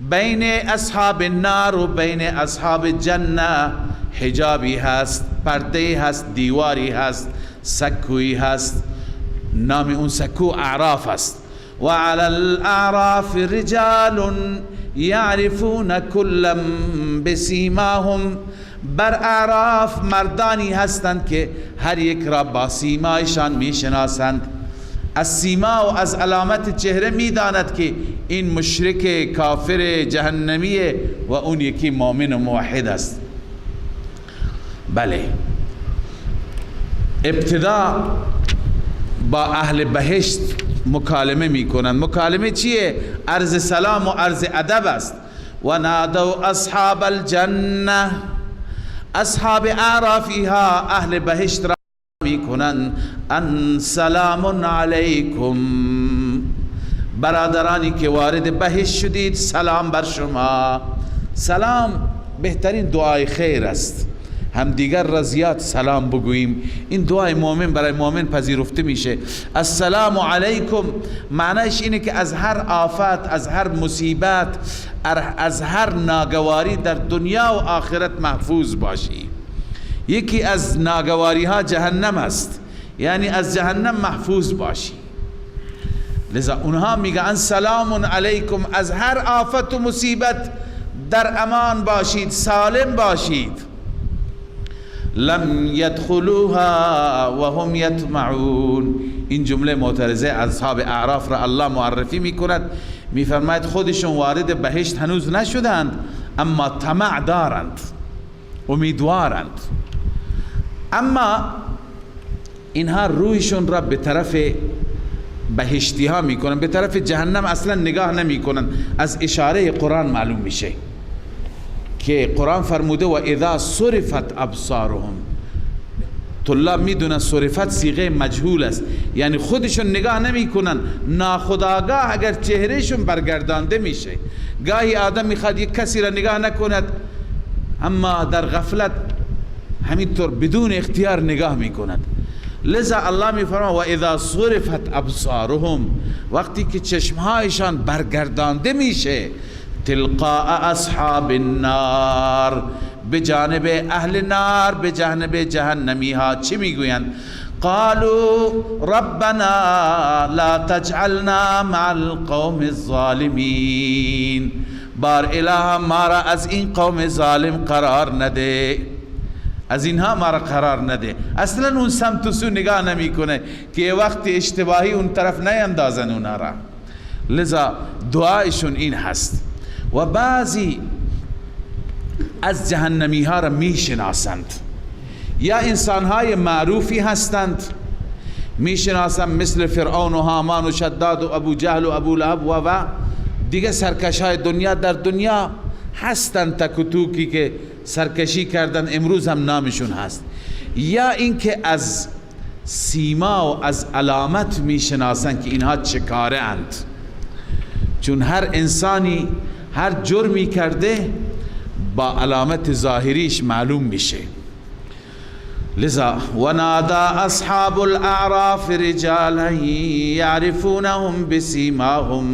بین اصحاب النار و بین اصحاب جنه حجابی هست، پرده هست، دیواری هست، سکوی هست، نام اون سکو اعراف است. و علی الاعراف رجال یعرفون کلا بسیماهم، بر اعراف مردانی هستند که هر یک را با سیمایشان میشناسند. از سیما و از علامت چهره میداند که این مشرک کافر جهنمیه و اون یکی مؤمن و موحد است. بله، ابتدا با اهل بهشت مکالمه میکنند. مکالمه چیه؟ عرض سلام و عرض ادب است. و نادوا اصحاب الجنه، اصحاب اعرافها اهل بهشت را میکنند ان سلام علیکم، برادرانی که وارد بهشت شدید سلام بر شما. سلام بهترین دعای خیر است. همدیگر را زیاد سلام بگوییم. این دعای مؤمن برای مؤمن پذیرفته میشه. السلام علیکم معنیش اینه که از هر آفت، از هر مصیبت، از هر ناگواری در دنیا و آخرت محفوظ باشی. یکی از ناگواری ها جهنم است، یعنی از جهنم محفوظ باشی. لذا اونها میگن سلام علیکم، از هر آفت و مصیبت در امان باشید، سالم باشید. لم يدخلوها وهم يطمعون. این جمله معترضه اصحاب اعراف را الله معرفی میکند، میفرماید خودشون وارد بهشت هنوز نشدند اما طمع دارند، امیدوارند. اما اینها رویشون را به طرف بهشتی ها میکنن، به طرف جهنم اصلا نگاه نمیکنن. از اشاره قرآن معلوم میشه که قرآن فرموده و اذا صرفت ابصارهم. طلاب میدونن صرفت صیغه مجهول است، یعنی خودشون نگاه نمیکنن، ناخودآگاه اگر چهرهشون برگردانده میشه. گاهی آدم میخواد یک کسی را نگاه نکند اما در غفلت همینطور بدون اختیار نگاه میکند. لذا الله میفرماید و اذا صرفت ابصارهم، وقتی که چشمهایشان برگردانده میشه تلقاء اصحاب النار، به جانب اهل نار، به جانب جهنمی ها چی میگویند؟ قالوا ربنا لا تجعلنا مع القوم الظالمین. بار اله ما را از این قوم ظالم قرار نده، از اینها ما را قرار نده. اصلا اون سمت و سو نگاه نمی کنه که وقت اشتباهی اون طرف نیندازن اونها را. لذا دعایشون این هست. و بعضی از جهنمی ها را می شناسند، یا انسان های معروفی هستند می شناسند، مثل فرعون و هامان و شداد و ابو جهل و ابو لهب و دیگه سرکش های دنیا در دنیا هستند، تک و توکی که سرکشی کردن، امروز هم نامشون هست. یا اینکه از سیما و از علامت می شناسند که اینها چه کاره اند، چون هر انسانی هر جرمی کرده با علامت ظاهریش معلوم میشه. لذا ونادى اصحاب الاعراف رجالا يعرفونهم بسیماهم.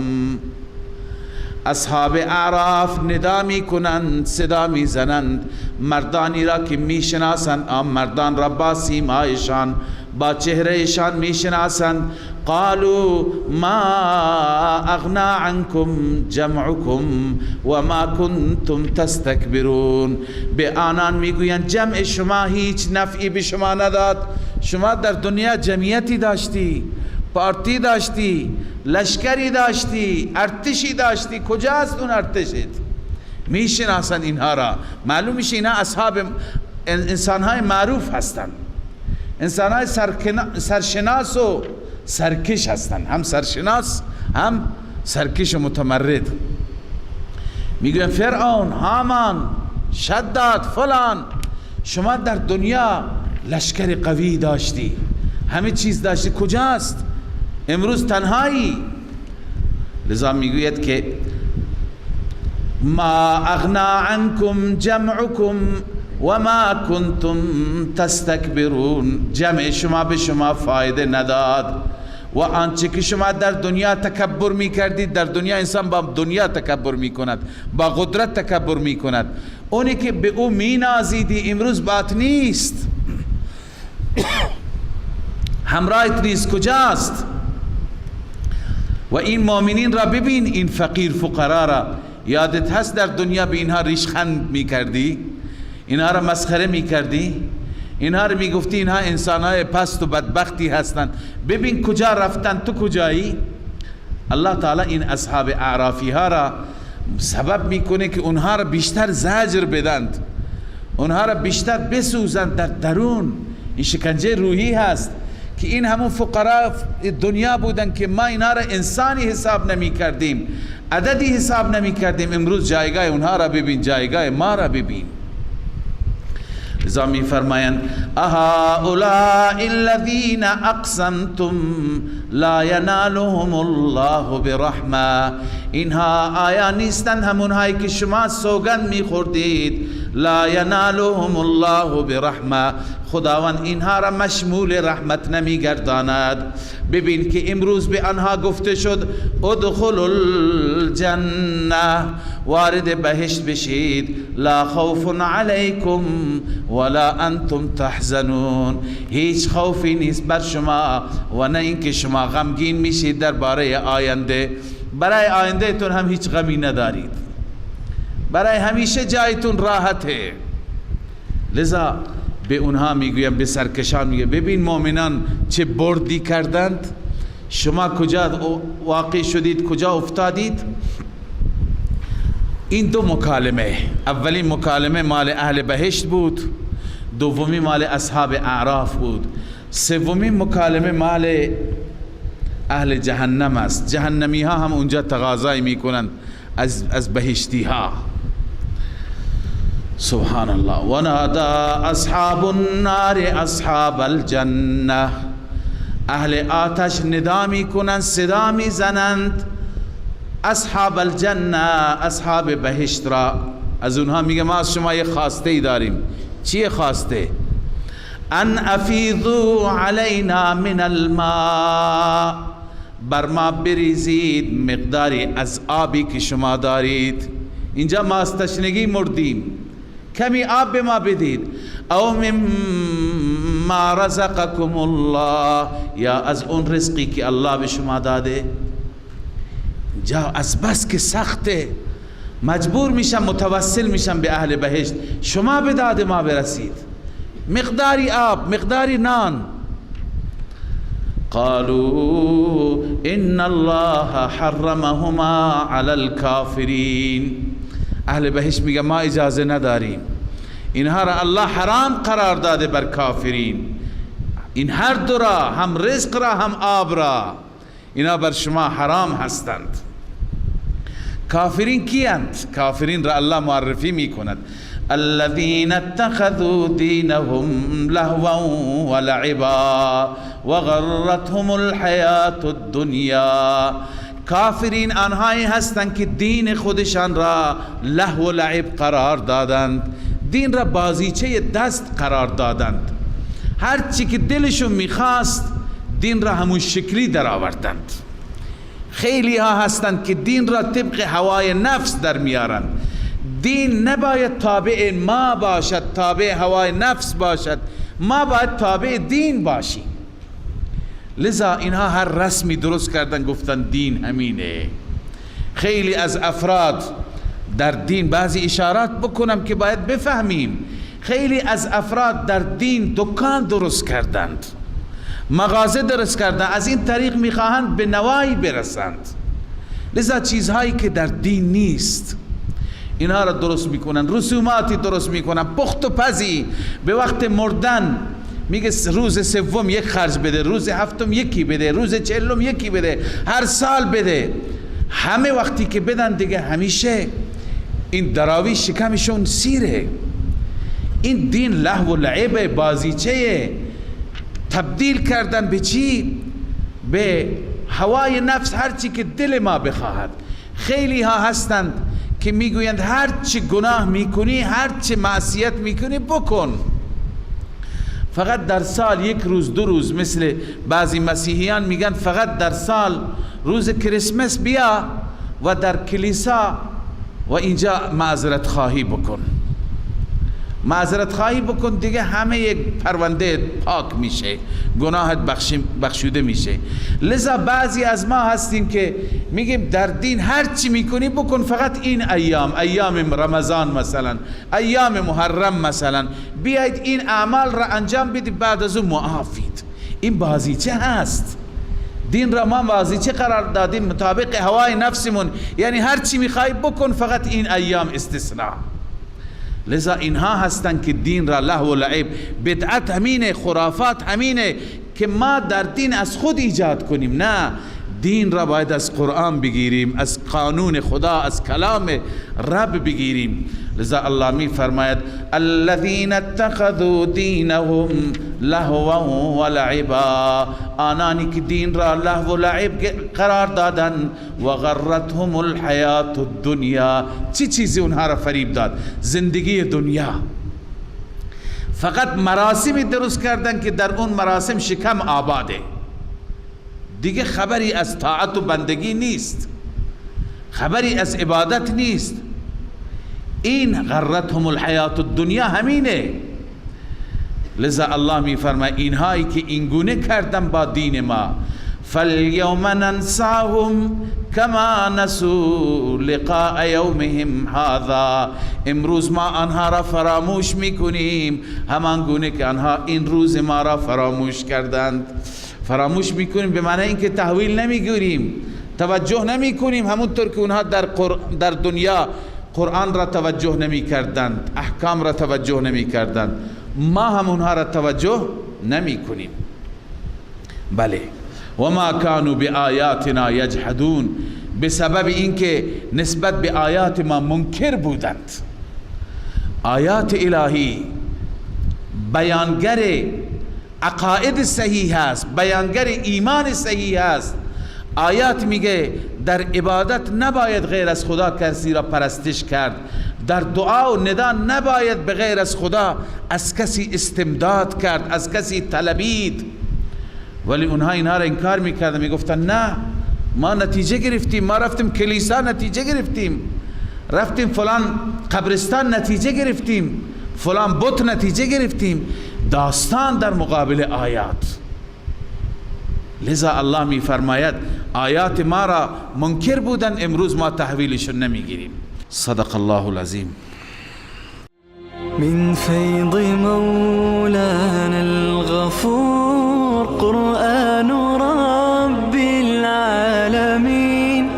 اصحاب اعراف ندا می کنند، صدا می زنند مردانی را که می شناسند، آن مردان را با سیمایشان، با چهرهشان می شناسند. قالوا ما اغنا عنكم جمعكم وما كنتم تستكبرون. به آنان میگویند جمع شما هیچ نفعی به شما نداد. شما در دنیا جمعیتی داشتی، پارتی داشتی، لشکری داشتی، ارتشی داشتی، کجاست اون ارتشت؟ میشناسن اینها را، معلوم میشه اینها اصحاب انسانهای معروف هستند، انسانهای سرشناس و سرکش هستند، هم سرشناس هم سرکش و متمرد. میگن فرعون، هامان، شداد، فلان، شما در دنیا لشکر قوی داشتی، همه چیز داشتی، کجاست؟ امروز تنهایی. لذا میگوید که ما اغنا عنكم جمعكم وما كنتم تستكبرون. جمع شما به شما فایده نداد و آنچه که شما در دنیا تکبر می کردید. در دنیا انسان با دنیا تکبر می کند، با قدرت تکبر می کند. اونی که به او می نازیدی امروز بات نیست، همراهت نیست، کجاست؟ و این مؤمنین را ببین، این فقیر فقرا را یادت هست در دنیا به اینها ریشخند می کردی، اینها را مسخره می کردی، اینها را می گفتی اینها انسانهای پست و بدبختی هستند، ببین کجا رفتن، تو کجایی؟ الله تعالی این اصحاب اعرافی ها را سبب میکنه که اونها را بیشتر زجر بدند، اونها را بیشتر بسوزند در درون. این شکنجه روحی هست که این همون فقرا دنیا بودن که ما اینها را انسانی حساب نمی کردیم، عددی حساب نمی کردیم. امروز جایگاه اونها را ببین، جایگاه ما را ببین. لذا می فرمایند اهؤلاء الذین اقسمتم لا ینالهم الله برحمه. اینها آیا نیستند همونهایی که شما سوگند می خوردید لا ینالهم الله برحمه، خداوند اینها را مشمول رحمت نمیگرداند. ببین که امروز به آنها گفته شد ادخلوا الجنه، وارد بهشت بشید، لا خوف علیکم ولا انتم تحزنون، هیچ خوفی نیست بر شما و نه اینکه شما غمگین میشید درباره آینده. برای آینده تون هم هیچ غمی ندارید، برای همیشه جایتون راحته. لذا به اونها میگویم، به سرکشان میگه ببین مؤمنان چه بردی کردند، شما کجا واقع شدید، کجا افتادید. این دو مکالمه، اولین مکالمه مال اهل بهشت بود، دومی مال اصحاب اعراف بود، سومین مکالمه مال اهل جهنم است. جهنمی ها هم اونجا تقاضای میکنند از بهشتی ها. سبحان الله. و نادا اصحاب النار اصحاب الجنه، اهل آتش ندا میکنند، صدا میزنند اصحاب الجنه، اصحاب بهشت را. از اونها میگه ما از شما یه خواسته ای داریم. چیه خواسته؟ ان افیضوا علینا من الماء، بر ما بریزید مقداری از آبی که شما دارید. اینجا ما از تشنگی مردیم، کمی آب به ما بدید. او مما رزقکم الله، یا از اون رزقی که الله به شما داده. جا از بس که سخته مجبور میشم متوسل میشم به اهل بهشت، شما به داد ما برسید، مقداری آب، مقداری نان. قالوا ان الله حرمهما على الكافرین، اهل بهشت میگه ما اجازه نداریم، اینها را الله حرام قرار داده بر کافرین. این هر دو را، هم رزق را هم آب را، اینا بر شما حرام هستند. کافرین کیند؟ کافرین را الله معرفی میکند. الذين اتخذوا دينهم لهوا ولعبا وغرتهم الحياة الدنيا، کافرین آنهایی هستند که دین خودشان را لهو و لعب قرار دادند، دین را بازیچه دست قرار دادند، هر چی که دلشون میخواست دین را همون شکلی در آوردند. خیلی ها هستند که دین را طبق هوای نفس در میارند. دین نباید تابع ما باشد، تابع هوای نفس باشد، ما باید تابع دین باشیم. لذا اینها هر رسمی درست کردن، گفتن دین همینه. خیلی از افراد در دین، بعضی اشارات بکنم که باید بفهمیم، خیلی از افراد در دین دکان درست کردند، مغازه درست کردند، از این طریق میخواهند به نوایی برسند. لذا چیزهایی که در دین نیست اینها را درست میکنن، رسوماتی درست میکنن، پخت و پزی. به وقت مردن میگه روز سوم یک خرج بده، روز هفتم یکی بده، روز چهلم یکی بده، هر سال بده. همه وقتی که بدن دیگه همیشه این دراوی شکمشون سیره. این دین لهو و لعب، بازیچه. تبدیل کردن به چی؟ به هوای نفس، هر چی که دل ما بخواهد. خیلی ها هستند که میگویند هر چی گناه میکنی، هر چی معصیت میکنی بکن، فقط در سال یک روز دو روز. مثل بعضی مسیحیان میگن فقط در سال روز کریسمس بیا و در کلیسا و اینجا معذرت خواهی بکن، معذرت خواهی بکن، دیگه همه یک پرونده پاک میشه، گناهت بخشوده میشه. لذا بعضی از ما هستیم که میگیم در دین هر چی میکنی بکن، فقط این ایام رمضان مثلا، ایام محرم مثلا، بیاید این اعمال را انجام بدید، بعد از اون معافید. این بازیچه هست. دین را ما بازیچه قرار دادیم مطابق هوای نفسمون، یعنی هر چی میخوای بکن، فقط این ایام استثناء. لذا اینها هستند که دین را لهو و لعب، بدعت همینه، خرافات همینه که ما در دین از خود ایجاد کنیم. نه، دین را باید از قرآن بگیریم، از قانون خدا، از کلام رب بگیریم. لذا الله می فرماید الذین اتخذوا دینهم لهوا و لعبا، آنانی که دین را لهو و لعب قرار دادن. و غرتهم الحیات الدنیا، چی چیزی اونها را فریب داد؟ زندگی دنیا. فقط مراسمی درست کردن که در اون مراسم شکم آباده، دیگه خبری از طاعت و بندگی نیست، خبری از عبادت نیست. این غرتهم الحیات الدنیا همینه. لذا الله می فرماید اینهایی که اینگونه کردن با دین ما، فالیوم ننساهم کما نسوا لقاء یومهم هذا، امروز ما آنها را فراموش میکنیم همان گونه که آنها این روز ما را فراموش کردند. فراموش میکنیم به معنی اینکه تحویل نمیگیریم، توجه نمیکنیم، همونطور که اونها در دنیا قرآن را توجه نمی کردند، احکام را توجه نمی کردند، ما هم اونها را توجه نمی کنیم. بله، و ما کانوا بآیاتنا یجحدون، به سبب اینکه نسبت به آیات ما منکر بودند. آیات الهی بیانگر عقاید صحیح است، بیانگر ایمان صحیح است. آیات میگه در عبادت نباید غیر از خدا کسی را پرستش کرد، در دعا و ندا نباید به غیر از خدا از کسی استمداد کرد، از کسی طلبید. ولی اونها اینها را انکار میکردن، میگفتن نه ما نتیجه گرفتیم، ما رفتیم کلیسا نتیجه گرفتیم، رفتیم فلان قبرستان نتیجه گرفتیم، فلان بت نتیجه گرفتیم. داستان در مقابل آیات. لذا الله می فرماید آیات ما را منکر بودن، امروز ما تحویلشون نمیگیریم. صدق الله العظیم. من فيض مولانا الغفور قرآن رب العالمين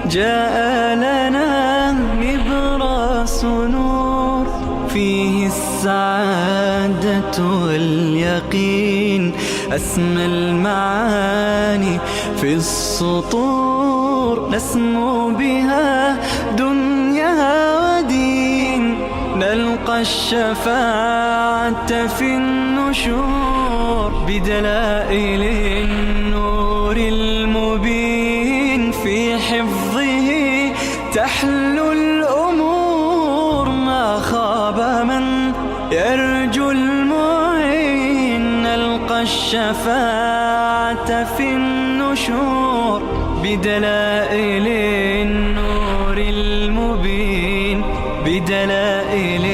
جاء لنا نبراس نور فيه السعادة واليقين أسمى المعاني في السطور نسمو بها دنيا ودين نلقى الشفاعة في النشور بدلائل النور المبين في حفظه تحلو الأمور ما خاب من يرجو المعين نلقى الشفاعة في النشور بدلائل النور المبين بدلائل